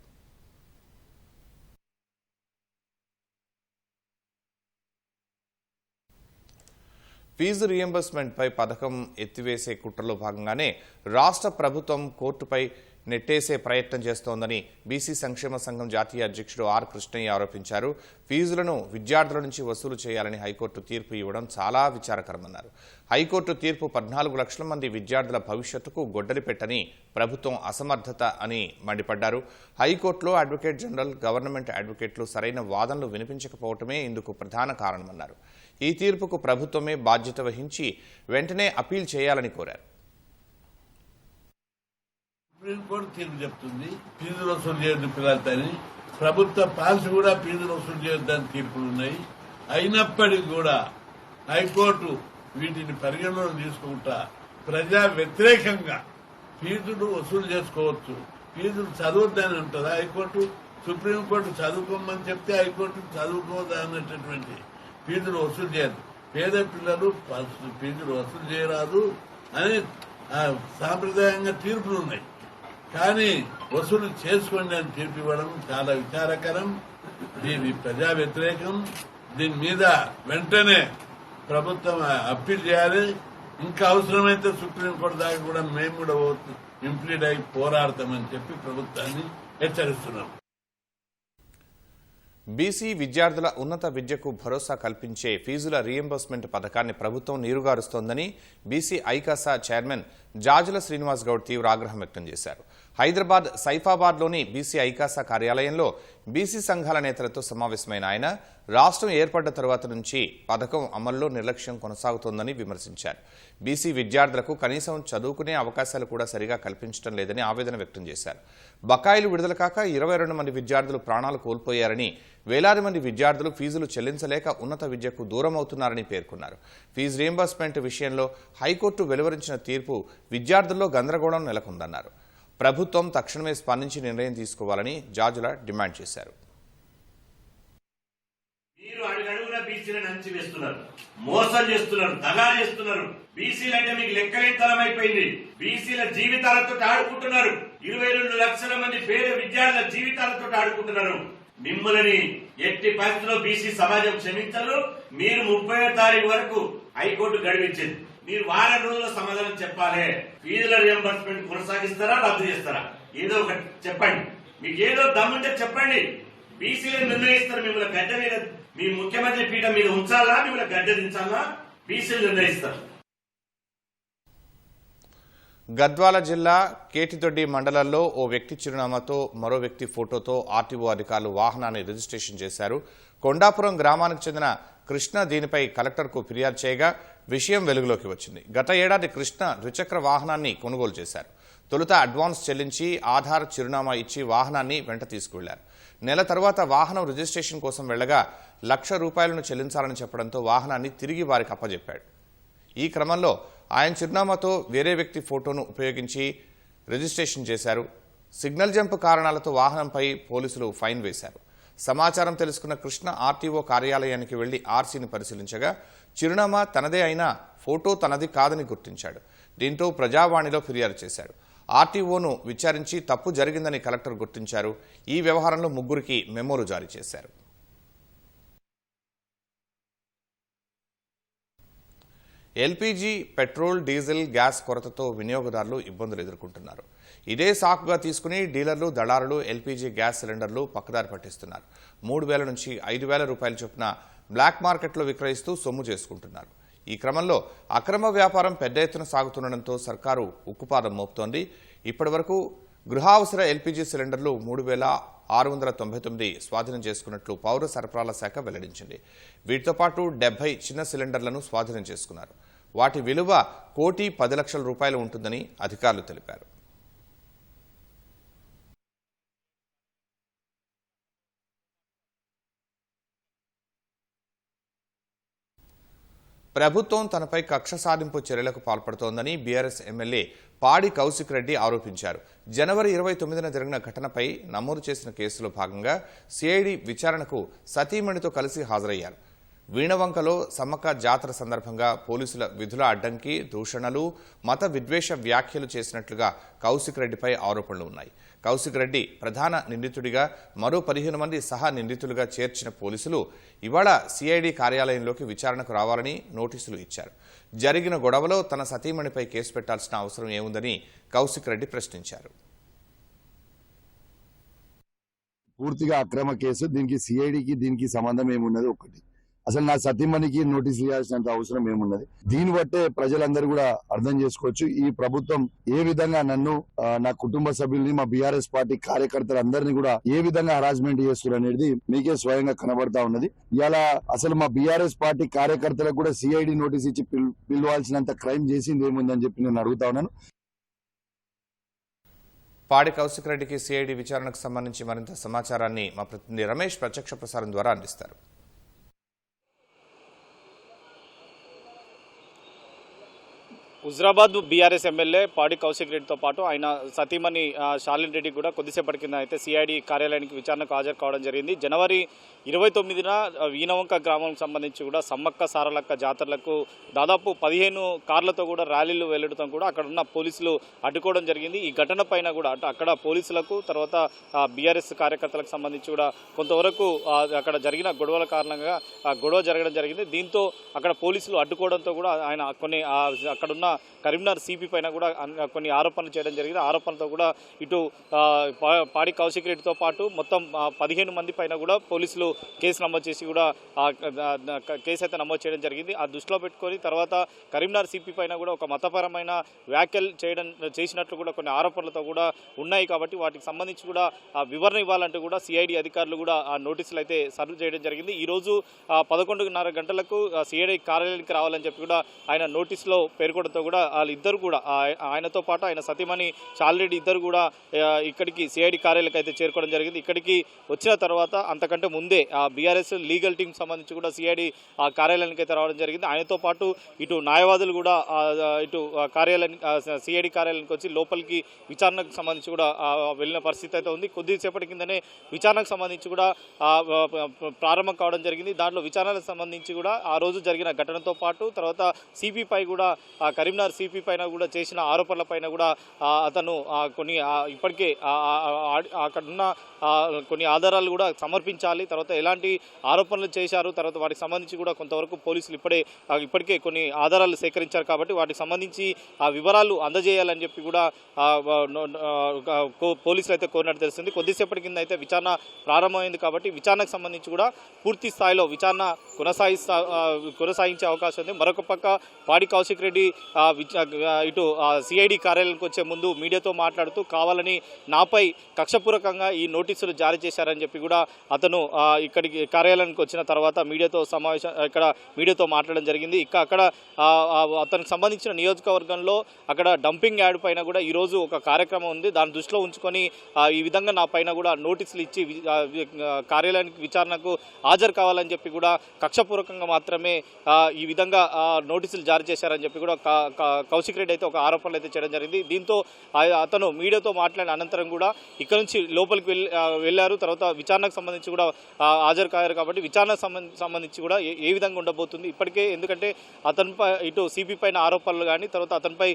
ఫీజు రీయింబర్స్మెంట్పై పథకం ఎత్తివేసే కుట్రలో భాగంగానే రాష్ట్ర ప్రభుత్వం కోర్టుపై నెట్టేసే ప్రయత్నం చేస్తోందని బీసీ సంక్షేమ సంఘం జాతీయ అధ్యక్షుడు ఆర్ కృష్ణయ్య ఆరోపించారు. ఫీజులను విద్యార్థుల నుంచి వసూలు చేయాలని హైకోర్టు తీర్పు ఇవ్వడం చాలా విచారకరమన్నారు. హైకోర్టు తీర్పు 14 లక్షల మంది విద్యార్థుల భవిష్యత్తుకు గొడ్డలి పెట్టని ప్రభుత్వం అసమర్థత అని మండిపడ్డారు. హైకోర్టులో అడ్వకేట్ జనరల్, గవర్నమెంట్ అడ్వకేట్లు సరైన వాదనలు వినిపించకపోవటమే ఇందుకు ప్రధాన కారణమన్నారు. ఈ తీర్పుకు ప్రభుత్వమే బాధ్యత వహించి వెంటనే అప్పీల్ చేయాలని కోరారు. సుప్రీంకోర్టు తీర్పు చెప్తుంది ఫీజులు వసూలు చేయొద్దు పిల్లలని. ప్రభుత్వ పాలసీ కూడా ఫీజులు వసూలు చేయొద్దని తీర్పులు ఉన్నాయి. అయినప్పటికీ కూడా హైకోర్టు వీటిని పరిగణలో తీసుకుంటా ప్రజా వ్యతిరేకంగా ఫీజులు వసూలు చేసుకోవచ్చు, ఫీజులు చదవద్దని ఉంటుందా హైకోర్టు? సుప్రీంకోర్టు చదువుకోమని చెప్తే హైకోర్టు చదువుకోదా అన్నటువంటి ఫీజులు వసూలు చేయదు. పేద పిల్లలు ఫీజులు వసూలు చేయరాదు అని సాంప్రదాయంగా తీర్పులు ఉన్నాయి. కానీ వసూలు చేసుకోండి అని తీర్పు ఇవ్వడం చాలా విచారకరం. దీని ప్రజా వ్యతిరేకం. దీని మీద వెంటనే ప్రభుత్వం అప్పీల్ చేయాలి. ఇంకా అవసరమైతే సుప్రీంకోర్టు దాకా కూడా మేము కూడా ఇంప్లీడ్ అయి పోరాడతామని చెప్పి ప్రభుత్వాన్ని హెచ్చరిస్తున్నాం. బీసీ విద్యార్థుల ఉన్నత విద్యకు భరోసా కల్పించే ఫీజుల రీయింబర్స్మెంట్ పథకాన్ని ప్రభుత్వం నీరుగారుస్తోందని బీసీ ఐకాసా చైర్మన్ జాజుల శ్రీనివాస్ గౌడ్ తీవ్ర ఆగ్రహం వ్యక్తం చేశారు. హైదరాబాద్ సైఫాబాద్లోని బీసీ ఐకాసా కార్యాలయంలో బీసీ సంఘాల నేతలతో సమావేశమైన ఆయన రాష్ట్రం ఏర్పడ్డ తరువాత నుంచి పథకం అమల్లో నిర్లక్ష్యం కొనసాగుతోందని విమర్శించారు. బీసీ విద్యార్థులకు కనీసం చదువుకునే అవకాశాలు కూడా సరిగా కల్పించడం లేదని ఆవేదన వ్యక్తం చేశారు. బకాయిలు విడుదల కాక 22 మంది విద్యార్థులు ప్రాణాలు కోల్పోయారని, వేలాది మంది విద్యార్థులు ఫీజులు చెల్లించలేక ఉన్నత విద్యకు దూరమవుతున్నారని పేర్కొన్నారు. ఫీజు రీయింబర్స్మెంట్ విషయంలో హైకోర్టు వెలువరించిన తీర్పు విద్యార్థుల్లో గందరగోళం నెలకొందన్నారు. ప్రభుత్వం తక్షణమే స్పందించి నిర్ణయం తీసుకోవాలని జాజుల డిమాండ్ చేశారు. మీరు అడుగడుగున బీసీలను అంచివేస్తున్నారు, మోసం చేస్తున్నారు, దగా చేస్తున్నారు. బీసీలు అంటే మీకు లెక్కలేనితనం అయిపోయింది. బీసీల జీవితాలతో ఆడుకుంటున్నారు. 22 లక్షల మంది పేద విద్యార్థుల జీవితాలతో ఆడుకుంటున్నారు. మిమ్మల్ని ఎట్టి పరిస్థితుల్లో బీసీ సమాజం క్షమించరు. మీరు 30వ తారీఖు వరకు హైకోర్టు గడివించింది. మీరు వారం రోజుల్లో సమాధానం చెప్పాలి. ఫీజుల రియంబర్స్మెంట్ కొనసాగిస్తారా, రద్దు చేస్తారా? ఏదో ఒకటి చెప్పండి. మీకు ఏదో దమ్ముంటే చెప్పండి. బీసీలు నిర్ణయిస్తారు. మిమ్మల్ని గడ్డ మీద, మీ ముఖ్యమంత్రి పీఠం మీద ఉంచాలా, మిమ్మల్ని గడ్డ దించాలా, బీసీలు నిర్ణయిస్తారు. గద్వాల జిల్లా కేటిదొడ్డి మండలంలో ఓ వ్యక్తి చిరునామాతో మరో వ్యక్తి ఫోటోతో ఆర్టీఓ అధికారులు వాహనాన్ని రిజిస్ట్రేషన్ చేశారు. కొండాపురం గ్రామానికి చెందిన కృష్ణ దీనిపై కలెక్టర్కు ఫిర్యాదు చేయగా విషయం వెలుగులోకి వచ్చింది. గత ఏడాది కృష్ణ ద్విచక్ర వాహనాన్ని కొనుగోలు చేశారు. తొలుత అడ్వాన్స్ చెల్లించి ఆధార్ చిరునామా ఇచ్చి వాహనాన్ని వెంట తీసుకువెళ్లారు. నెల తర్వాత వాహనం రిజిస్ట్రేషన్ కోసం వెళ్లగా ₹1,00,000 చెల్లించాలని చెప్పడంతో వాహనాన్ని తిరిగి వారికి అప్పజెప్పాడు. ఈ క్రమంలో ఆయన చిరునామాతో వేరే వ్యక్తి ఫోటోను ఉపయోగించి రిజిస్ట్రేషన్ చేశారు. సిగ్నల్ జంప్ కారణాలతో వాహనంపై పోలీసులు ఫైన్ వేశారు. సమాచారం తెలుసుకున్న కృష్ణ ఆర్టీఓ కార్యాలయానికి వెళ్లి ఆర్సీని పరిశీలించగా చిరునామా తనదే అయినా ఫోటో తనది కాదని గుర్తించాడు. దీంతో ప్రజావాణిలో ఫిర్యాదు చేశాడు. ఆర్టీఓను విచారించి తప్పు జరిగిందని కలెక్టర్ గుర్తించారు. ఈ వ్యవహారంలో 3కి మెమోలు జారీ చేశారు. ఎల్పీజీ, పెట్రోల్, డీజిల్, గ్యాస్ కొరతతో వినియోగదారులు ఇబ్బందులు ఎదుర్కొంటున్నారు. ఇదే సాకుగా తీసుకుని డీలర్లు, దళారులు ఎల్పీజీ గ్యాస్ సిలిండర్లు పక్కదారి పట్టిస్తున్నారు. 3,000 నుంచి 5,000 రూపాయల చొప్పున బ్లాక్ మార్కెట్లో విక్రయిస్తూ సొమ్ము చేసుకుంటున్నారు. ఈ క్రమంలో అక్రమ వ్యాపారం పెద్ద ఎత్తున సాగుతుండటంతో సర్కారు ఉక్కుపాదం మోపుతోంది. ఇప్పటి వరకు గృహావసర ఎల్పీజీ సిలిండర్లు 3,699 స్వాధీనం చేసుకున్నట్లు పౌర సరఫరాల శాఖ వెల్లడించింది. వీటితో పాటు 70 చిన్న సిలిండర్లను స్వాధీనం చేసుకున్నారు. వాటి విలువ ₹1,10,00,000 ఉంటుందని అధికారులు తెలిపారు. ప్రభుత్వం తనపై కక్ష సాధింపు చర్యలకు పాల్పడుతోందని బీఆర్ఎస్ ఎమ్మెల్యే పాడి కౌశిక్ రెడ్డి ఆరోపించారు. జనవరి 29న జరిగిన ఘటనపై నమోదు చేసిన కేసులో భాగంగా సిఐడి విచారణకు సతీమణితో కలిసి హాజరయ్యారు. వీణవంకలో సమ్మక్క జాతర సందర్భంగా పోలీసుల విధుల అడ్డంకి, దూషణలు, మత విద్వేష వ్యాఖ్యలు చేసినట్లుగా కౌశిక్ రెడ్డిపై ఆరోపణలు ఉన్నాయి. కౌశిక్ రెడ్డి ప్రధాన నిందితుడిగా మరో 15 మంది సహా నిందితులుగా చేర్చిన పోలీసులు ఇవాళ సిఐడి కార్యాలయంలోకి విచారణకు రావాలని నోటీసులు ఇచ్చారు. జరిగిన గొడవలో తన సతీమణిపై కేసు పెట్టాల్సిన అవసరం ఏముందని కౌశిక్ రెడ్డి ప్రశ్నించారు. పూర్తిగా అక్రమ కేసు. దీనికి సిఐడికి దీనికి సంబంధం ఏమున్నది? ఒకటి, అసలు నా సతీమణికి నోటీస్ ఇవ్వాల్సినంత అవసరం ఏమున్నది? దీన్ని బట్టే ప్రజలందరూ కూడా అర్థం చేసుకోవచ్చు ఈ ప్రభుత్వం ఏ విధంగా నన్ను, నా కుటుంబ సభ్యుల్ని, మా బీఆర్ఎస్ పార్టీ కార్యకర్తలందరినీ కూడా ఏ విధంగా హరాస్మెంట్ చేస్తున్నారు అనేది మీకే స్వయంగా కనబడతా ఉన్నది. ఇలా అసలు మా బీఆర్ఎస్ పార్టీ కార్యకర్తలకు కూడా సిఐడి నోటీస్ ఇచ్చి పిలవాల్సినంత క్రైమ్ చేసింది ఏముందని చెప్పి నేను అడుగుతా ఉన్నాను. పాడి కౌశిక్ రెడ్డికి సిఐడి విచారణకు సంబంధించి మరింత సమాచారాన్ని మా ప్రతినిధి రమేష్ ప్రత్యక్ష ప్రసారం ద్వారా అందిస్తారు. హుజరాబాద్ బీఆర్ఎస్ ఎమ్మెల్యే పాడి కౌశిక్ రెడ్డితో పాటు ఆయన సతీమణి శాలిన్ రెడ్డి కూడా కొద్దిసేపటి కింద అయితే సిఐడి కార్యాలయానికి విచారణకు హాజరు కావడం జరిగింది. జనవరి 29న వీనవంక గ్రామానికి సంబంధించి కూడా సమ్మక్క సారలక్క జాతరలకు దాదాపు 15 కార్లతో కూడా ర్యాలీలు వెళ్లడంతో కూడా అక్కడ ఉన్న పోలీసులు అడ్డుకోవడం జరిగింది. ఈ ఘటన పైన కూడా అక్కడ పోలీసులకు తర్వాత బీఆర్ఎస్ కార్యకర్తలకు సంబంధించి కూడా కొంతవరకు అక్కడ జరిగిన గొడవల కారణంగా గొడవ జరగడం జరిగింది. దీంతో అక్కడ పోలీసులు అడ్డుకోవడంతో కూడా ఆయన కొన్ని అక్కడున్న కరీంనగర్ సిపి పైన కూడా కొన్ని ఆరోపణలు చేయడం జరిగింది. ఆరోపణలతో కూడా ఇటు పాడి కౌశిక్ రెడ్డితో పాటు మొత్తం 15 మంది పైన కూడా పోలీసులు కేసు నమోదు చేసి కూడా కేసు అయితే నమోదు చేయడం జరిగింది. ఆ దృష్టిలో పెట్టుకొని తర్వాత కరీంనగర్ సిపి పైన కూడా ఒక మతపరమైన వ్యాఖ్యలు చేసినట్లు కూడా కొన్ని ఆరోపణలతో కూడా ఉన్నాయి. కాబట్టి వాటికి సంబంధించి కూడా వివరణ ఇవ్వాలంటూ కూడా సిఐడి అధికారులు కూడా ఆ నోటీసులు అయితే సర్వ్ చేయడం జరిగింది. ఈరోజు 11:30 గంటలకు సిఐడి కార్యాలయానికి రావాలని చెప్పి కూడా ఆయన నోటీసులో పేర్కొనడంతో కూడా వాళ్ళిద్దరు కూడా ఆయనతో పాటు ఆయన సతీమణి శాలిరెడ్డి ఇద్దరు కూడా ఇక్కడికి సిఐడి కార్యాలయానికి అయితే చేరుకోవడం జరిగింది. ఇక్కడికి వచ్చిన తర్వాత అంతకంటే ముందే బీఆర్ఎస్ లీగల్ టీం సంబంధించి కూడా సిఐడి కార్యాలయానికి అయితే రావడం జరిగింది. ఆయనతో పాటు ఇటు న్యాయవాదులు కూడా ఇటు సిఐడి కార్యాలయానికి వచ్చి లోపలికి విచారణకు సంబంధించి కూడా వెళ్ళిన పరిస్థితి అయితే ఉంది. కొద్దిసేపటి కిందనే విచారణకు సంబంధించి కూడా ప్రారంభం కావడం జరిగింది. దాంట్లో విచారణకు సంబంధించి కూడా ఆ రోజు జరిగిన ఘటనతో పాటు తర్వాత సిపిపై కూడా కరీంనగర్ సిపి పైన కూడా చేసిన ఆరోపణల పైన కూడా అతను కొన్ని ఇప్పటికే అక్కడున్న కొన్ని ఆధారాలు కూడా సమర్పించాలి, తర్వాత ఎలాంటి ఆరోపణలు చేశారు, తర్వాత వాటికి సంబంధించి కూడా కొంతవరకు పోలీసులు ఇప్పటికే కొన్ని ఆధారాలు సేకరించారు. కాబట్టి వాటికి సంబంధించి ఆ వివరాలు అందజేయాలని చెప్పి కూడా పోలీసులు అయితే కోరినట్టు తెలుస్తుంది. కొద్దిసేపటి కింద అయితే విచారణ ప్రారంభమైంది. కాబట్టి విచారణకు సంబంధించి కూడా పూర్తి స్థాయిలో విచారణ కొనసాగించే అవకాశం ఉంది. మరొక పక్క పాడి కౌశిక్ రెడ్డి ఇటు సిఐడి కార్యాలయానికి వచ్చే ముందు మీడియాతో మాట్లాడుతూ కావాలని నాపై కక్షపూర్వకంగా ఈ నోటీసులు జారీ చేశారని చెప్పి కూడా అతను ఇక్కడికి కార్యాలయానికి వచ్చిన తర్వాత మీడియాతో మాట్లాడడం జరిగింది. అక్కడ అతనికి సంబంధించిన నియోజకవర్గంలో అక్కడ డంపింగ్ యార్డ్ పైన కూడా ఈరోజు ఒక కార్యక్రమం ఉంది. దాన్ని దృష్టిలో ఉంచుకొని ఈ విధంగా నా పైన కూడా నోటీసులు ఇచ్చి కార్యాలయానికి విచారణకు హాజరు కావాలని చెప్పి కూడా కక్షపూర్వకంగా మాత్రమే ఈ విధంగా నోటీసులు జారీ చేశారని చెప్పి కూడా కౌశిక్ రెడ్డి అయితే ఒక ఆరోపణలు అయితే చేయడం జరిగింది. దీంతో అతను మీడియాతో మాట్లాడిన అనంతరం కూడా ఇక్కడ నుంచి లోపలికి వెళ్ళారు. తర్వాత విచారణకు సంబంధించి కూడా హాజరు కాయారు. కాబట్టి విచారణకు సంబంధించి కూడా ఏ విధంగా ఉండబోతుంది ఇప్పటికే, ఎందుకంటే అతనిపై ఇటు సిపి పైన ఆరోపణలు కానీ తర్వాత అతనిపై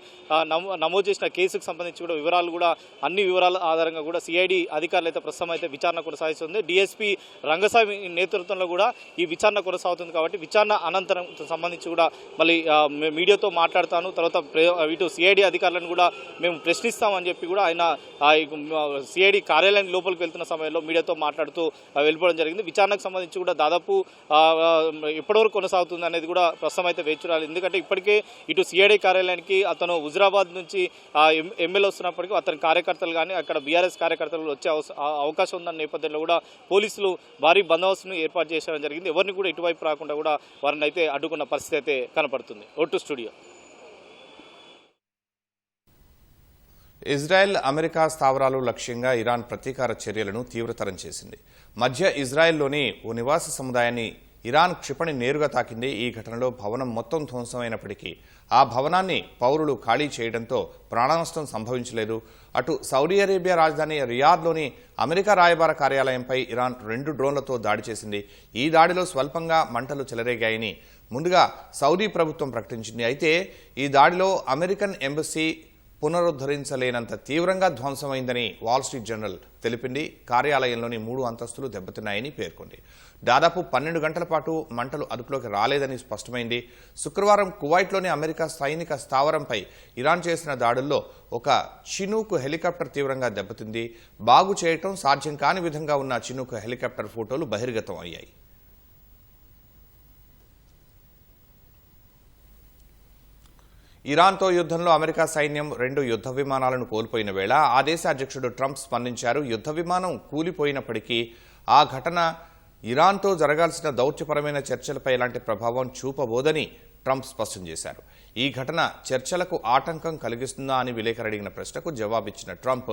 నమోదు చేసిన కేసుకు సంబంధించి కూడా వివరాలు కూడా అన్ని వివరాల ఆధారంగా కూడా సిఐడి అధికారులు అయితే ప్రస్తుతం అయితే విచారణ కొనసాగిస్తుంది. డిఎస్పీ రంగస్వామి నేతృత్వంలో కూడా ఈ విచారణ కొనసాగుతుంది. కాబట్టి విచారణ అనంతరం సంబంధించి కూడా మళ్ళీ మీడియాతో మాట్లాడతాను, తర్వాత ఇటు సిఐడి అధికారులను కూడా మేము ప్రశ్నిస్తామని చెప్పి కూడా ఆయన సిఐడి కార్యాలయానికి లోపలికి వెళ్తున్న సమయంలో మీడియాతో మాట్లాడుతూ వెళ్ళిపోవడం జరిగింది. విచారణకు సంబంధించి కూడా దాదాపు ఎప్పటివరకు కొనసాగుతుంది అనేది కూడా ప్రస్తుతం అయితే వేచి చూడాలి. ఎందుకంటే ఇప్పటికే ఇటు సిఐడి కార్యాలయానికి అతను హుజరాబాద్ నుంచి ఎమ్మెల్యే వస్తున్నప్పటికీ అతని కార్యకర్తలు కానీ అక్కడ బీఆర్ఎస్ కార్యకర్తలు వచ్చే అవకాశం ఉందన్న నేపథ్యంలో కూడా పోలీసులు భారీ బందోబస్తును ఏర్పాటు చేయడం జరిగింది. ఎవరిని కూడా ఇటువైపు రాకుండా కూడా వారిని అయితే అడ్డుకున్న పరిస్థితి అయితే కనపడుతుంది. Vote studio. ఇజ్రాయెల్ అమెరికా స్థావరాలు లక్ష్యంగా ఇరాన్ ప్రతీకార చర్యలను తీవ్రతరం చేసింది. మధ్య ఇజ్రాయెల్లోని ఓ నివాస సముదాయాన్ని ఇరాన్ క్షిపణి నేరుగా తాకింది. ఈ ఘటనలో భవనం మొత్తం ధ్వంసమైనప్పటికీ ఆ భవనాన్ని పౌరులు ఖాళీ చేయడంతో ప్రాణనష్టం సంభవించలేదు. అటు సౌదీ అరేబియా రాజధాని రియాద్లోని అమెరికా రాయబార కార్యాలయంపై ఇరాన్ 2 డ్రోన్లతో దాడి చేసింది. ఈ దాడిలో స్వల్పంగా మంటలు చెలరేగాయని ముందుగా సౌదీ ప్రభుత్వం ప్రకటించింది. అయితే ఈ దాడిలో అమెరికన్ ఎంబసీ పునరుద్ధరించలేనంత తీవ్రంగా ధ్వంసమైందని వాల్ స్ట్రీట్ జర్నల్ తెలిపింది. కార్యాలయంలోని 3 అంతస్తులు దెబ్బతిన్నాయని పేర్కొంది. దాదాపు 12 గంటల పాటు మంటలు అదుపులోకి రాలేదని స్పష్టమైంది. శుక్రవారం కువైట్లోని అమెరికా సైనిక స్థావరంపై ఇరాన్ చేసిన దాడుల్లో ఒక చినూక్ హెలికాప్టర్ తీవ్రంగా దెబ్బతింది. బాగు చేయటం సాధ్యం కాని విధంగా ఉన్న చినూక్ హెలికాప్టర్ ఫోటోలు బహిర్గతం అయ్యాయి. ఇరాన్తో యుద్ధంలో అమెరికా సైన్యం 2 యుద్ధ విమానాలను కోల్పోయిన వేళ ఆ దేశ అధ్యక్షుడు ట్రంప్ స్పందించారు. యుద్ధ విమానం కూలిపోయినప్పటికీ ఆ ఘటన ఇరాన్తో జరగాల్సిన దౌత్యపరమైన చర్చలపై ఎలాంటి ప్రభావం చూపబోదని ట్రంప్ స్పష్టం చేశారు. ఈ ఘటన చర్చలకు ఆటంకం కలిగిస్తుందా అని విలేకరు అడిగిన ప్రశ్నకు జవాబిచ్చిన ట్రంప్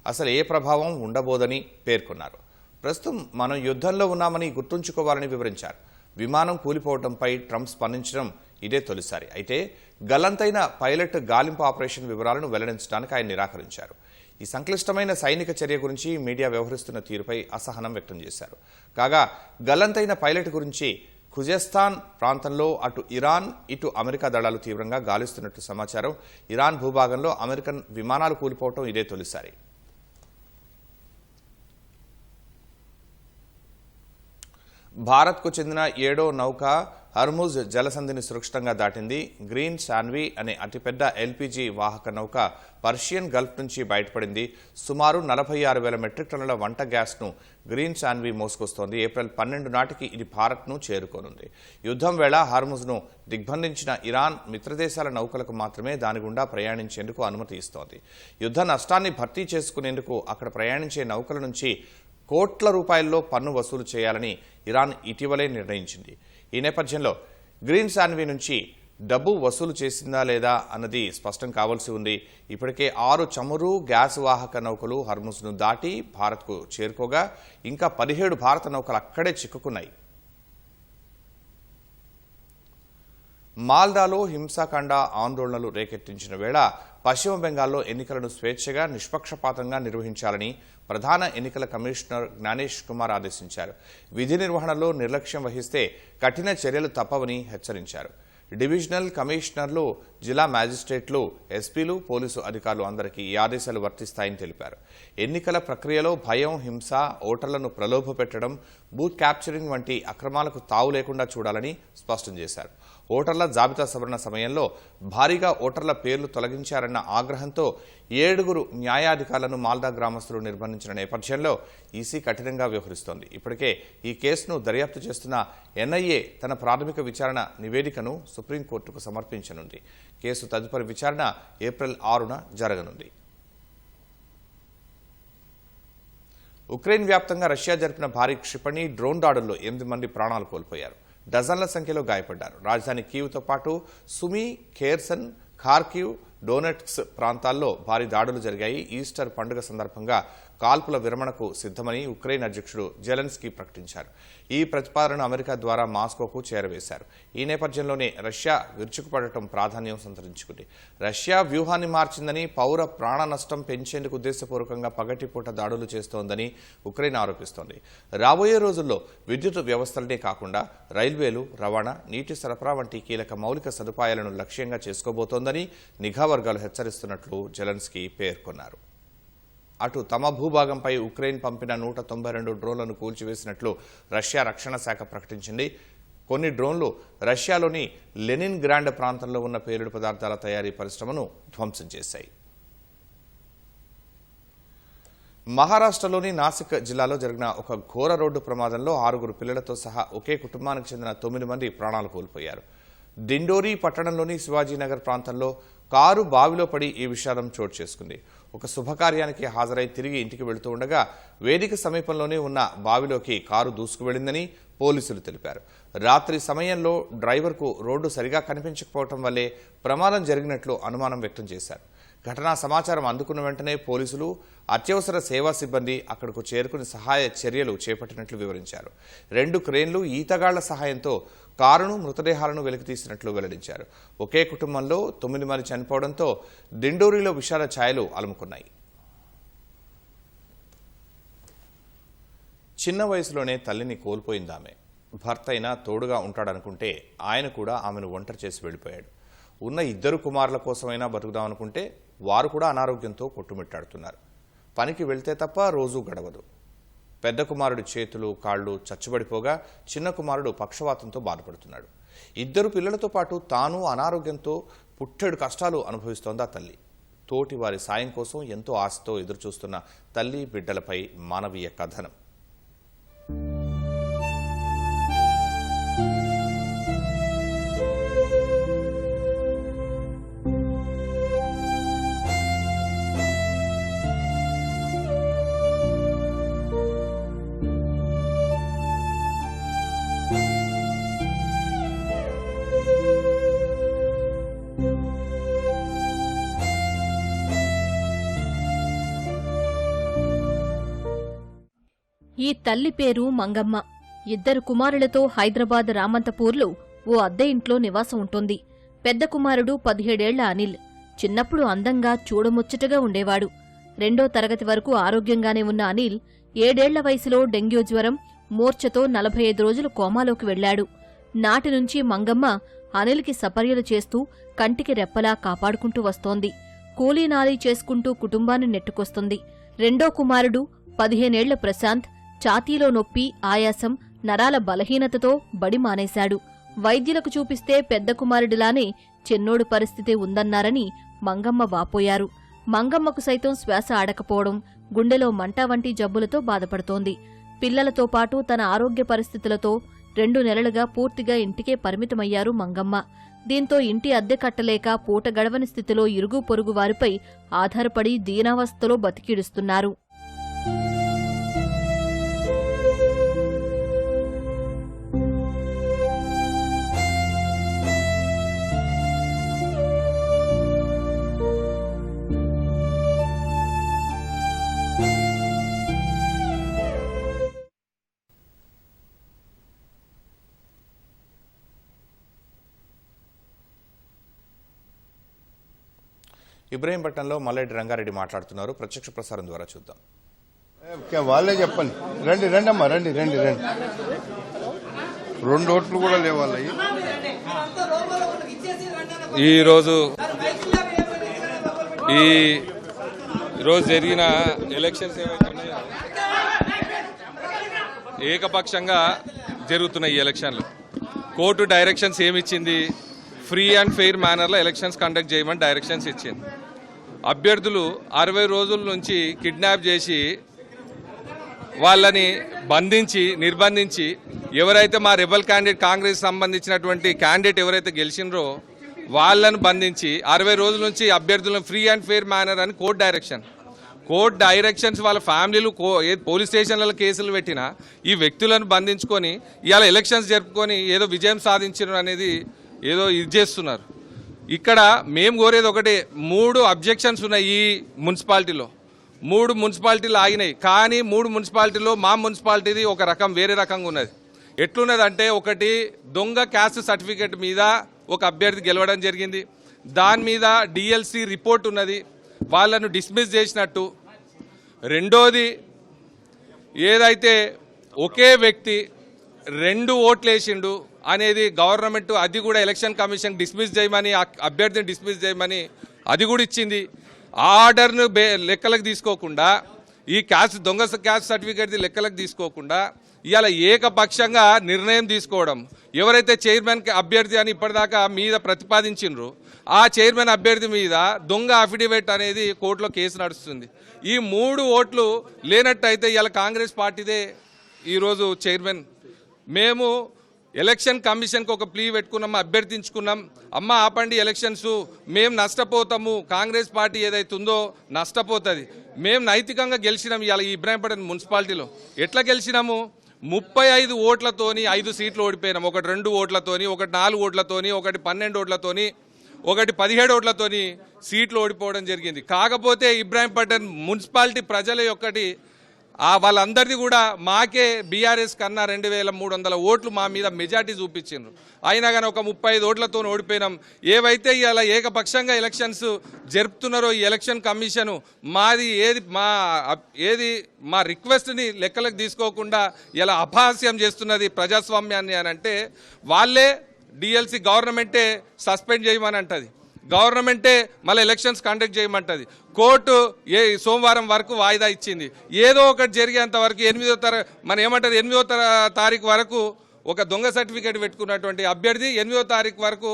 అసలు ఏ ప్రభావం ఉండబోదని పేర్కొన్నారు. ప్రస్తుతం మనం యుద్ధంలో ఉన్నామని గుర్తుంచుకోవాలని వివరించారు. విమానం కూలిపోవడంపై ట్రంప్ స్పందించడం ఇదే తొలిసారి. అయితే గల్లంతైన పైలట్ గాలింపు ఆపరేషన్ వివరాలను వెల్లడించడానికి ఆయన నిరాకరించారు. ఈ సంక్లిష్టమైన సైనిక చర్య గురించి మీడియా వ్యవహరిస్తున్న తీరుపై అసహనం వ్యక్తం చేశారు. కాగా గల్లంతైన పైలట్ గురించి ఖుజెస్తాన్ ప్రాంతంలో అటు ఇరాన్ ఇటు అమెరికా దళాలు తీవ్రంగా గాలిస్తున్నట్లు సమాచారం. ఇరాన్ భూభాగంలో అమెరికన్ విమానాలు కూలిపోవడం ఇదే తొలిసారి. భారత్కు చెందిన 7వ నౌక హర్ముజ్ జలసంధిని సురక్షితంగా దాటింది. గ్రీన్ శాన్వి అనే అతిపెద్ద ఎల్పీజీ వాహక నౌక పర్షియన్ గల్ఫ్ నుంచి బయటపడింది. సుమారు 46,000 మెట్రిక్ టన్నుల వంట గ్యాస్ను గ్రీన్ శాన్వి మోసుకొస్తోంది. ఏప్రిల్ 12 నాటికి ఇది భారత్ను చేరుకోనుంది. యుద్ధం వేళ హార్ముజ్ను దిగ్బంధించిన ఇరాన్ మిత్రదేశాల నౌకలకు మాత్రమే దాని గుండా ప్రయాణించేందుకు అనుమతి ఇస్తోంది. యుద్ధ నష్టాన్ని భర్తీ చేసుకునేందుకు అక్కడ ప్రయాణించే నౌకల నుంచి కోట్ల రూపాయల్లో పన్ను వసూలు చేయాలని ఇరాన్ ఇటీవలే నిర్ణయించింది. ఈ నేపథ్యంలో గ్రీన్ శాన్వి నుంచి డబ్బు వసూలు చేసిందా లేదా అన్నది స్పష్టం కావాల్సి ఉంది. ఇప్పటికే 6 చమురు గ్యాస్ వాహక నౌకలు హర్ముజ్ను దాటి భారత్కు చేరుకోగా ఇంకా 17 భారత నౌకలు అక్కడే చిక్కుకున్నాయి. మాల్దాలో హింసాకాండ ఆందోళనలు రేకెత్తించిన వేళ పశ్చిమ బెంగాల్లో ఎన్నికలను స్వేచ్ఛగా నిష్పక్షపాతంగా నిర్వహించాలని ప్రధాన ఎన్నికల కమిషనర్ జ్ఞానేష్ కుమార్ ఆదేశించారు. విధి నిర్వహణలో నిర్లక్ష్యం వహిస్తే కఠిన చర్యలు తప్పవని హెచ్చరించారు. డివిజనల్ కమిషనర్లు, జిల్లా మ్యాజిస్ట్రేట్లు, ఎస్పీలు, పోలీసు అధికారులు అందరికీ ఈ ఆదేశాలు వర్తిస్తాయని తెలిపారు. ఎన్నికల ప్రక్రియలో భయం, హింస, ఓటర్లను ప్రలోభపెట్టడం, బూత్ క్యాప్చరింగ్ వంటి అక్రమాలకు తావు లేకుండా చూడాలని స్పష్టం చేశారు. ఓటర్ల జాబితా సవరణ సమయంలో భారీగా ఓటర్ల పేర్లు తొలగించారన్న ఆగ్రహంతో 7 న్యాయాధికారులను మాల్దా గ్రామస్తులు నిర్బంధించిన నేపథ్యంలో ఈసీ కఠినంగా వ్యవహరిస్తోంది. ఇప్పటికే ఈ కేసును దర్యాప్తు చేస్తున్న ఎన్ఐఏ తన ప్రాథమిక విచారణ నివేదికను సుప్రీంకోర్టుకు సమర్పించనుంది. కేసు తదుపరి విచారణ ఏప్రిల్ 6న జరగనుంది. ఉక్రెయిన్ వ్యాప్తంగా రష్యా జరిపిన భారీ క్షిపణి, డ్రోన్ దాడుల్లో 8 మంది ప్రాణాలు కోల్పోయారు. డజన్ల సంఖ్యలో గాయపడ్డారు. రాజధాని కీవ్తో పాటు సుమీ, ఖేర్సన్, ఖార్కివ్, డోనెట్స్క్ ప్రాంతాల్లో భారీ దాడులు జరిగాయి. ఈస్టర్ పండుగ సందర్భంగా కాల్పుల విరమణకు సిద్ధమని ఉక్రెయిన్ అధ్యక్షుడు జెలెన్స్కీ ప్రకటించారు. ఈ ప్రతిపాదనను అమెరికా ద్వారా మాస్కోకు చేరవేశారు. ఈ నేపథ్యంలోనే రష్యా విరుచుకుపడటం ప్రాధాన్యం సంతరించుకుంది. రష్యా వ్యూహాన్ని మార్చిందని, పౌర ప్రాణ నష్టం పెంచేందుకు ఉద్దేశపూర్వకంగా పగటిపూట దాడులు చేస్తోందని ఉక్రెయిన్ ఆరోపిస్తోంది. రాబోయే రోజుల్లో విద్యుత్ వ్యవస్థలనే కాకుండా రైల్వేలు, రవాణా, నీటి సరఫరా వంటి కీలక మౌలిక సదుపాయాలను లక్ష్యంగా చేసుకోబోతోందని నిఘా వర్గాలు హెచ్చరిస్తున్నట్లు జెలెన్స్కీ పేర్కొన్నారు. అటు తమ భూభాగంపై ఉక్రెయిన్ పంపిన 192 డ్రోన్లను కూల్చివేసినట్లు రష్యా రక్షణ శాఖ ప్రకటించింది. కొన్ని డ్రోన్లు రష్యాలోని లెనిన్ గ్రాండ్ ప్రాంతంలో ఉన్న పేలుడు పదార్థాల తయారీ పరిశ్రమను ధ్వంసం చేశాయి. మహారాష్ట్రలోని నాసిక్ జిల్లాలో జరిగిన ఒక ఘోర రోడ్డు ప్రమాదంలో 6 పిల్లలతో సహా ఒకే కుటుంబానికి చెందిన 9 మంది ప్రాణాలు కోల్పోయారు. దిండోరీ పట్టణంలోని శివాజీనగర్ ప్రాంతంలో కారు బావిలో పడి ఈ విషాదం చోటు చేసుకుంది. ఒక శుభకార్యానికి హాజరై తిరిగి ఇంటికి వెళుతూ ఉండగా వేదిక సమీపంలోనే ఉన్న బావిలోకి కారు దూసుకు వెళ్లిందని పోలీసులు తెలిపారు. రాత్రి సమయంలో డ్రైవర్కు రోడ్డు సరిగా కనిపించకపోవడం వల్లే ప్రమాదం జరిగినట్లు అనుమానం వ్యక్తం చేశారు. ఘటనా సమాచారం అందుకున్న వెంటనే పోలీసులు, అత్యవసర సేవా సిబ్బంది అక్కడకు చేరుకుని సహాయ చర్యలు చేపట్టినట్లు వివరించారు. 2 క్రేన్లు, ఈతగాళ్ల సహాయంతో కారును, మృతదేహాలను వెలికితీసినట్లు వెల్లడించారు. ఒకే కుటుంబంలో 9 మంది చనిపోవడంతో దిండోరీలో విషాద ఛాయలు అలుముకున్నాయి. చిన్న వయసులోనే తల్లిని కోల్పోయిందామె. భర్త అయినా తోడుగా ఉంటాడనుకుంటే ఆయన కూడా ఆమెను ఒంటరి చేసి వెళ్ళిపోయాడు. ఉన్న 2 కుమారుల కోసమైనా బతుకుదామనుకుంటే వారు కూడా అనారోగ్యంతో కొట్టుమిట్టాడుతున్నారు. పనికి వెళ్తే తప్ప రోజు గడవదు. పెద్ద కుమారుడి చేతులు కాళ్ళు చచ్చుబడిపోగా చిన్న కుమారుడు పక్షవాతంతో బాధపడుతున్నాడు. ఇద్దరు పిల్లలతో పాటు తాను అనారోగ్యంతో పుట్టెడు కష్టాలు అనుభవిస్తోంది ఆ తల్లి. తోటి వారి సాయం కోసం ఎంతో ఆశతో ఎదురుచూస్తున్న తల్లి బిడ్డలపై మానవీయ కథనం. ఈ తల్లి పేరు మంగమ్మ. ఇద్దరు కుమారులతో హైదరాబాద్ రామంతపూర్లో ఓ అద్దె ఇంట్లో నివాసం ఉంటుంది. పెద్ద కుమారుడు 17 ఏళ్ల అనిల్. చిన్నప్పుడు అందంగా చూడముచ్చటగా ఉండేవాడు. 2వ తరగతి వరకు ఆరోగ్యంగానే ఉన్న అనిల్ 7 ఏళ్ల వయసులో డెంగ్యూ జ్వరం, మూర్ఛతో 45 రోజులు కోమాలోకి వెళ్లాడు. నాటినుంచి మంగమ్మ అనిల్కి సపర్యలు చేస్తూ కంటికి రెప్పలా కాపాడుకుంటూ వస్తోంది. కూలీనాలీ చేసుకుంటూ కుటుంబాన్ని నెట్టుకొస్తుంది. 2వ కుమారుడు 15 ఏళ్ల ప్రశాంత్ ఛాతీలో నొప్పి, ఆయాసం, నరాల బలహీనతతో బడి మానేశాడు. వైద్యులకు చూపిస్తే పెద్ద కుమారుడిలానే చిన్నోడు పరిస్థితి ఉందన్నారని మంగమ్మ వాపోయారు. మంగమ్మకు సైతం శ్వాస ఆడకపోవడం, గుండెలో మంట వంటి జబ్బులతో బాధపడుతోంది. పిల్లలతో పాటు తన ఆరోగ్య పరిస్థితులతో 2 నెలలుగా పూర్తిగా ఇంటికే పరిమితమయ్యారు మంగమ్మ. దీంతో ఇంటి అద్దె కట్టలేక పూట గడవని స్థితిలో ఇరుగు పొరుగు వారిపై ఆధారపడి దీనావస్థలో బతికిడుస్తున్నారు. ఇబ్రహీంపట్నంలో మల్లెడ్డి రంగారెడ్డి మాట్లాడుతున్నారు. ప్రత్యక్ష ప్రసారం ద్వారా చూద్దాం. వాళ్ళే చెప్పండి. రండి రండి అమ్మా, రండి రండి రండి. 2 ఓట్లు కూడా లేవాలి. ఈరోజు జరిగిన ఎలక్షన్స్ ఏవైతున్నాయో ఏకపక్షంగా జరుగుతున్నాయి. ఈ ఎలక్షన్లు కోర్టు డైరెక్షన్స్ ఏమిచ్చింది? ఫ్రీ అండ్ ఫెయిర్ మేనర్లో ఎలక్షన్స్ కండక్ట్ చేయమని డైరెక్షన్స్ ఇచ్చింది. అభ్యర్థులు 60 రోజుల నుంచి కిడ్నాప్ చేసి వాళ్ళని బంధించి నిర్బంధించి ఎవరైతే మా రెబల్ క్యాండిడేట్ కాంగ్రెస్ సంబంధించినటువంటి క్యాండిడేట్ ఎవరైతే గెలిచినరో వాళ్ళను బంధించి 60 రోజుల నుంచి అభ్యర్థులను ఫ్రీ అండ్ ఫెయిర్ మేనర్ అని కోర్టు డైరెక్షన్స్ వాళ్ళ ఫ్యామిలీలు పోలీస్ స్టేషన్లలో కేసులు పెట్టినా ఈ వ్యక్తులను బంధించుకొని ఇవాళ ఎలక్షన్స్ జరుపుకొని ఏదో విజయం సాధించడం అనేది ఏదో ఇది చేస్తున్నారు. ఇక్కడ మేము కోరేది ఒకటే, 3 అబ్జెక్షన్స్ ఉన్నాయి. ఈ మున్సిపాలిటీలో 3 మున్సిపాలిటీలు ఆగినాయి. కానీ 3 మున్సిపాలిటీలో మా మున్సిపాలిటీది ఒక రకం వేరే రకంగా ఉన్నది. ఎట్లున్నదంటే, ఒకటి దొంగ క్యాస్ట్ సర్టిఫికేట్ మీద ఒక అభ్యర్థి గెలవడం జరిగింది. దాని మీద డిఎల్సి రిపోర్ట్ ఉన్నది, వాళ్ళను డిస్మిస్ చేసినట్టు. రెండోది ఏదైతే ఒకే వ్యక్తి 2 ఓట్లు వేసిండు అనేది గవర్నమెంట్, అది కూడా ఎలక్షన్ కమిషన్ డిస్మిస్ చేయమని, అభ్యర్థిని డిస్మిస్ చేయమని అది కూడా ఇచ్చింది. ఆర్డర్ను లెక్కలకు తీసుకోకుండా, ఈ దొంగ క్యాస్ట్ సర్టిఫికేట్ లెక్కలకు తీసుకోకుండా ఇవాళ ఏకపక్షంగా నిర్ణయం తీసుకోవడం. ఎవరైతే చైర్మన్ అభ్యర్థి అని ఇప్పటిదాకా మీద ప్రతిపాదించిండ్రో ఆ చైర్మన్ అభ్యర్థి మీద దొంగ అఫిడవిట్ అనేది కోర్టులో కేసు నడుస్తుంది. ఈ 3 ఓట్లు లేనట్టయితే ఇవాళ కాంగ్రెస్ పార్టీదే ఈరోజు చైర్మన్. మేము ఎలక్షన్ కమిషన్కి ఒక ప్లీ పెట్టుకున్నాము, అభ్యర్థించుకున్నాం. అమ్మ ఆపండి ఎలక్షన్స్, మేము నష్టపోతాము, కాంగ్రెస్ పార్టీ ఏదైతే ఉందో నష్టపోతుంది. మేము నైతికంగా గెలిచినాం. ఇవాళ ఈ ఇబ్రాహీంపట్నం మున్సిపాలిటీలో ఎట్లా గెలిచినాము? 35 ఓట్లతోని 5 సీట్లు ఓడిపోయినాం. ఒకటి 2 ఓట్లతోని, ఒకటి 4 ఓట్లతోని, ఒకటి 12 ఓట్లతోని, ఒకటి 17 ఓట్లతోని సీట్లు ఓడిపోవడం జరిగింది. కాకపోతే ఇబ్రాహీంపట్నం మున్సిపాలిటీ ప్రజల యొక్కటి వాళ్ళందరిది కూడా మాకే బీఆర్ఎస్ కన్నా 2300 ఓట్లు మా మీద మెజార్టీ చూపించారు. అయినా కానీ ఒక 35 ఓట్లతో ఓడిపోయినాం. ఏవైతే ఇలా ఏకపక్షంగా ఎలక్షన్స్ జరుపుతున్నారో ఈ ఎలక్షన్ కమిషను మా రిక్వెస్ట్ని లెక్కలకు తీసుకోకుండా ఇలా అపహాస్యం చేస్తున్నది ప్రజాస్వామ్యాన్ని అని అంటే, వాళ్ళే డిఎల్సి గవర్నమెంటే సస్పెండ్ చేయమని అంటది. గవర్నమెంటే మళ్ళీ ఎలక్షన్స్ కండక్ట్ చేయమంటది. కోర్టు సోమవారం వరకు వాయిదా ఇచ్చింది. ఏదో ఒకటి జరిగేంత వరకు 8వ తారీఖు వరకు ఒక దొంగ సర్టిఫికేట్ పెట్టుకున్నటువంటి అభ్యర్థి 8వ తారీఖు వరకు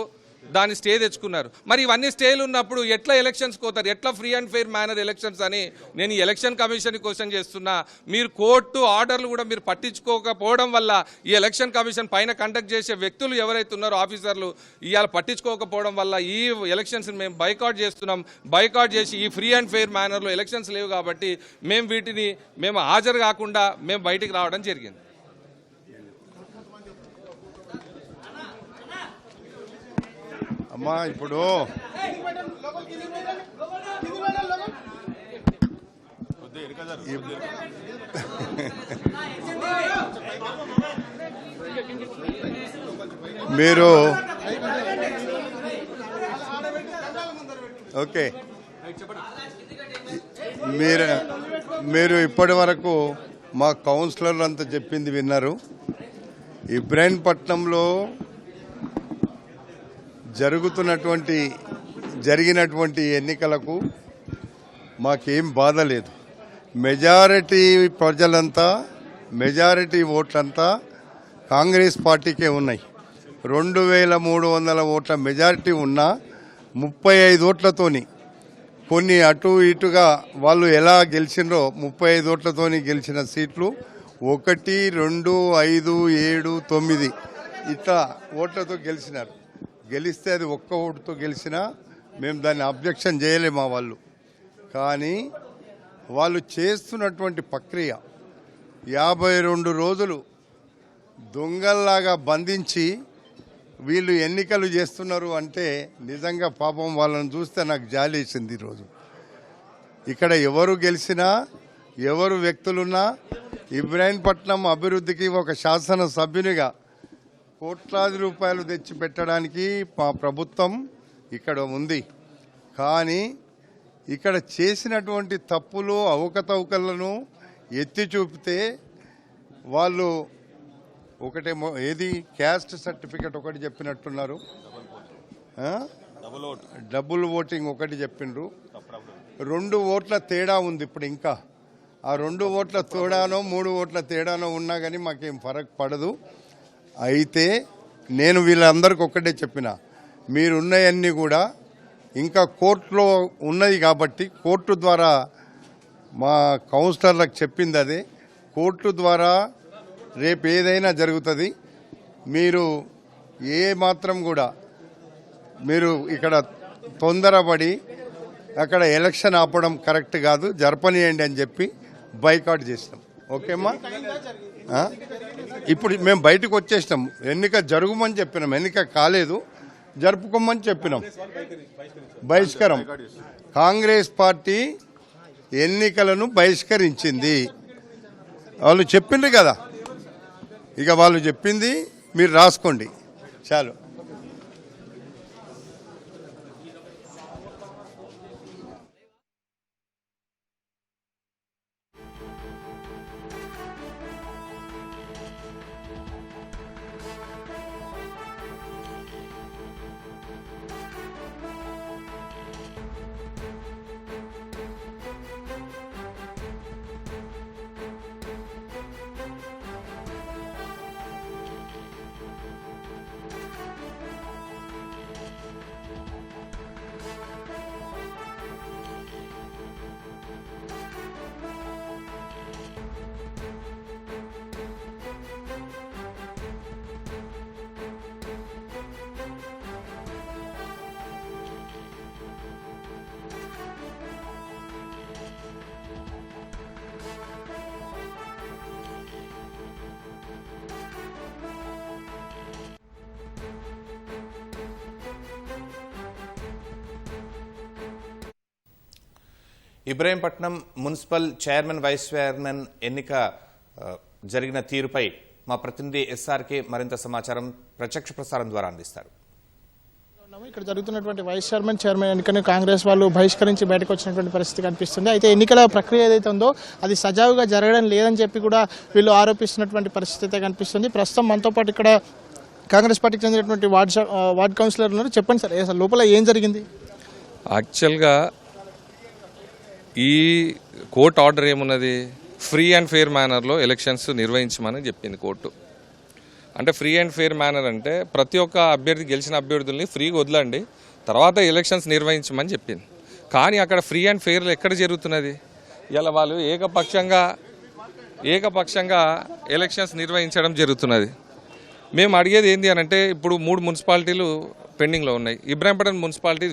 దాన్ని స్టే తెచ్చుకున్నారు. మరి ఇవన్నీ స్టేలు ఉన్నప్పుడు ఎట్లా ఎలక్షన్స్ పోతారు, ఎట్లా free and fair manner elections అని నేను ఈ ఎలక్షన్ కమిషన్ క్వశ్చన్ చేస్తున్నా. మీరు కోర్టు ఆర్డర్లు కూడా మీరు పట్టించుకోకపోవడం వల్ల ఈ ఎలక్షన్ కమిషన్ పైన కండక్ట్ చేసే వ్యక్తులు ఎవరైతే ఉన్నారో ఆఫీసర్లు ఇవాళ పట్టించుకోకపోవడం వల్ల ఈ ఎలక్షన్స్ మేము బైకాట్ చేస్తున్నాం. బైకాట్ చేసి ఈ ఫ్రీ అండ్ ఫెయిర్ మేనర్లో ఎలక్షన్స్ లేవు కాబట్టి మేము హాజరు కాకుండా మేము బయటికి రావడం జరిగింది. అమ్మా ఇప్పుడు మీరు ఓకే మీరు ఇప్పటి వరకు మా కౌన్సిలర్లు అంతా చెప్పింది విన్నారు. ఇబ్రాహీంపట్నంలో జరిగినటువంటి ఎన్నికలకు మాకేం బాధ లేదు. మెజారిటీ ఓట్లంతా కాంగ్రెస్ పార్టీకే ఉన్నాయి. 2300 ఓట్ల మెజారిటీ ఉన్న 35 ఓట్లతోని కొన్ని అటు ఇటుగా వాళ్ళు ఎలా గెలిచినరో 35 ఓట్లతోని గెలిచిన సీట్లు 1, 2, 5, 7, 9 ఇట్లా ఓట్లతో గెలిచినారు. గెలిస్తే అది ఒక్క ఓటుతో గెలిచినా మేము దాన్ని అబ్జెక్షన్ చేయలేము మా వాళ్ళు. కానీ వాళ్ళు చేస్తున్నటువంటి ప్రక్రియ 52 రోజులు దొంగల్లాగా బంధించి వీళ్ళు ఎన్నికలు చేస్తున్నారు అంటే నిజంగా పాపం వాళ్ళని చూస్తే నాకు జాలేసింది. ఈరోజు ఇక్కడ ఎవరు గెలిచినా ఎవరు వ్యక్తులున్నా ఇబ్రాహీంపట్నం అభివృద్ధికి ఒక శాసనసభ్యునిగా కోట్లాది రూపాయలు తెచ్చి పెట్టడానికి మా ప్రభుత్వం ఇక్కడ ఉంది. కానీ ఇక్కడ చేసినటువంటి తప్పులు అవకతవకలను ఎత్తి చూపితే వాళ్ళు ఒకటేమో ఏది క్యాస్ట్ సర్టిఫికెట్ ఒకటి చెప్పినట్టున్నారు, డబుల్ ఓటింగ్ ఒకటి చెప్పిండ్రు. 2 ఓట్ల తేడా ఉంది. ఇప్పుడు ఇంకా ఆ 2 ఓట్ల తేడానో 3 ఓట్ల తేడానో ఉన్నా కానీ మాకేం ఫరక్ పడదు. అయితే నేను వీళ్ళందరికీ ఒక్కటే చెప్పిన, మీరున్నవన్నీ కూడా ఇంకా కోర్టులో ఉన్నది కాబట్టి కోర్టు ద్వారా మా కౌన్సిలర్లకు చెప్పింది అదే. కోర్టు ద్వారా రేపు ఏదైనా జరుగుతుంది. మీరు ఏ మాత్రం కూడా మీరు ఇక్కడ తొందరపడి అక్కడ ఎలక్షన్ ఆపడం కరెక్ట్ కాదు, జరపనియండి అని చెప్పి బైకాట్ చేసినాం. ఓకేమ్మా, ఇప్పుడు మేము బయటకు వచ్చేసినాం. ఎన్నిక జరుగుమని చెప్పినాం, ఎన్నిక కాలేదు జరుపుకోమని చెప్పినాం. బహిష్కరం. కాంగ్రెస్ పార్టీ ఎన్నికలను బహిష్కరించింది. వాళ్ళు చెప్పిండ్రు కదా, ఇక వాళ్ళు చెప్పింది మీరు రాసుకోండి చాలు. Ibrahimpatnam municipal chairman vice chairman ఎన్నిక జరిగిన తీరుపై మా ప్రతినిధి ఎస్ఆర్కే మరింత సమాచారం ప్రత్యక్ష ప్రసారం ద్వారా అందిస్తారు. ఇక్కడ జరుగుతున్నటువంటి వైస్ చైర్మన్ ఎన్నికను కాంగ్రెస్ వాళ్ళు బహిష్కరించి బయటకు వచ్చినటువంటి పరిస్థితి కనిపిస్తుంది. అయితే ఎన్నికల ప్రక్రియ ఏదైతే ఉందో అది సజావుగా జరగడం లేదని చెప్పి కూడా వీళ్ళు ఆరోపిస్తున్నటువంటి పరిస్థితి అయితే కనిపిస్తుంది. ప్రస్తుతం మనతో పాటు ఇక్కడ కాంగ్రెస్ పార్టీకి చెందినటువంటి వార్డ్ కౌన్సిలర్ ఉన్నారు. చెప్పండి సార్, అసలు లోపల ఏం జరిగింది? యాక్చువల్గా ఈ కోర్టు ఆర్డర్ ఏమున్నది, ఫ్రీ అండ్ ఫెయిర్ మేనర్లో ఎలక్షన్స్ నిర్వహించమని చెప్పింది కోర్టు. అంటే ఫ్రీ అండ్ ఫెయిర్ మేనర్ అంటే ప్రతి ఒక్క అభ్యర్థి గెలిచిన అభ్యర్థుల్ని ఫ్రీగా వదలండి, తర్వాత ఎలక్షన్స్ నిర్వహించమని చెప్పింది. కానీ అక్కడ ఫ్రీ అండ్ ఫెయిర్లు ఎక్కడ జరుగుతున్నది? ఇలా వాళ్ళు ఏకపక్షంగా ఎలక్షన్స్ నిర్వహించడం జరుగుతున్నది. మేము అడిగేది ఏంటి అని అంటే, ఇప్పుడు 3 మున్సిపాలిటీలు పెండింగ్లో ఉన్నాయి. ఇబ్రాహీంపట్నం మున్సిపాలిటీ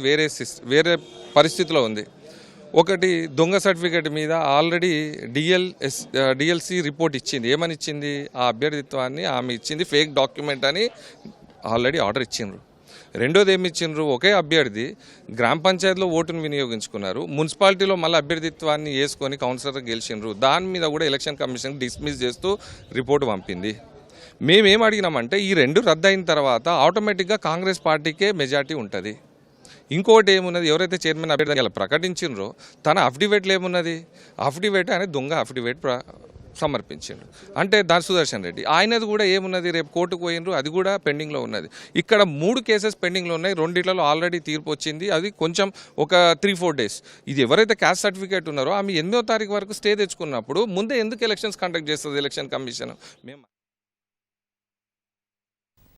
వేరే పరిస్థితిలో ఉంది. ఒకటి దొంగ సర్టిఫికేట్ మీద ఆల్రెడీ డిఎల్సి రిపోర్ట్ ఇచ్చింది. ఏమని ఇచ్చింది? ఆ అభ్యర్థిత్వాన్ని ఆమె ఇచ్చింది ఫేక్ డాక్యుమెంట్ అని ఆల్రెడీ ఆర్డర్ ఇచ్చిండ్రు. రెండోది ఏమి ఇచ్చిండ్రు, ఒకే అభ్యర్థి గ్రామ పంచాయతీలో ఓటును వినియోగించుకున్నారు, మున్సిపాలిటీలో మళ్ళీ అభ్యర్థిత్వాన్ని వేసుకొని కౌన్సిలర్ గెలిచిండ్రు. దాని మీద కూడా ఎలక్షన్ కమిషన్ డిస్మిస్ చేస్తూ రిపోర్టు పంపింది. మేమేం అడిగినామంటే, ఈ 2 రద్దు అయిన తర్వాత ఆటోమేటిక్గా కాంగ్రెస్ పార్టీకే మెజార్టీ ఉంటుంది. ఇంకోటి ఏమున్నది, ఎవరైతే చైర్మన్ అభ్యర్థి ఇలా ప్రకటించిండ్రో తన అఫిడవిట్లో ఏమున్నది, అఫిడవిట్ అనేది దొంగ అఫిడవిట్ సమర్పించిండ్రు. అంటే దాని సుదర్శన్ రెడ్డి ఆయనది కూడా ఏమున్నది, రేపు కోర్టుకు పోయినరు, అది కూడా పెండింగ్లో ఉన్నది. ఇక్కడ 3 కేసెస్ పెండింగ్లో ఉన్నాయి. 2 ఆల్రెడీ తీర్పు వచ్చింది, అది కొంచెం ఒక 3-4 డేస్. ఇది ఎవరైతే క్యాస్ట్ సర్టిఫికేట్ ఉన్నారో ఆమె 8వ తారీఖు వరకు స్టే తెచ్చుకున్నప్పుడు ముందే ఎందుకు ఎలక్షన్స్ కండక్ట్ చేస్తుంది ఎలక్షన్ కమిషన్? మేము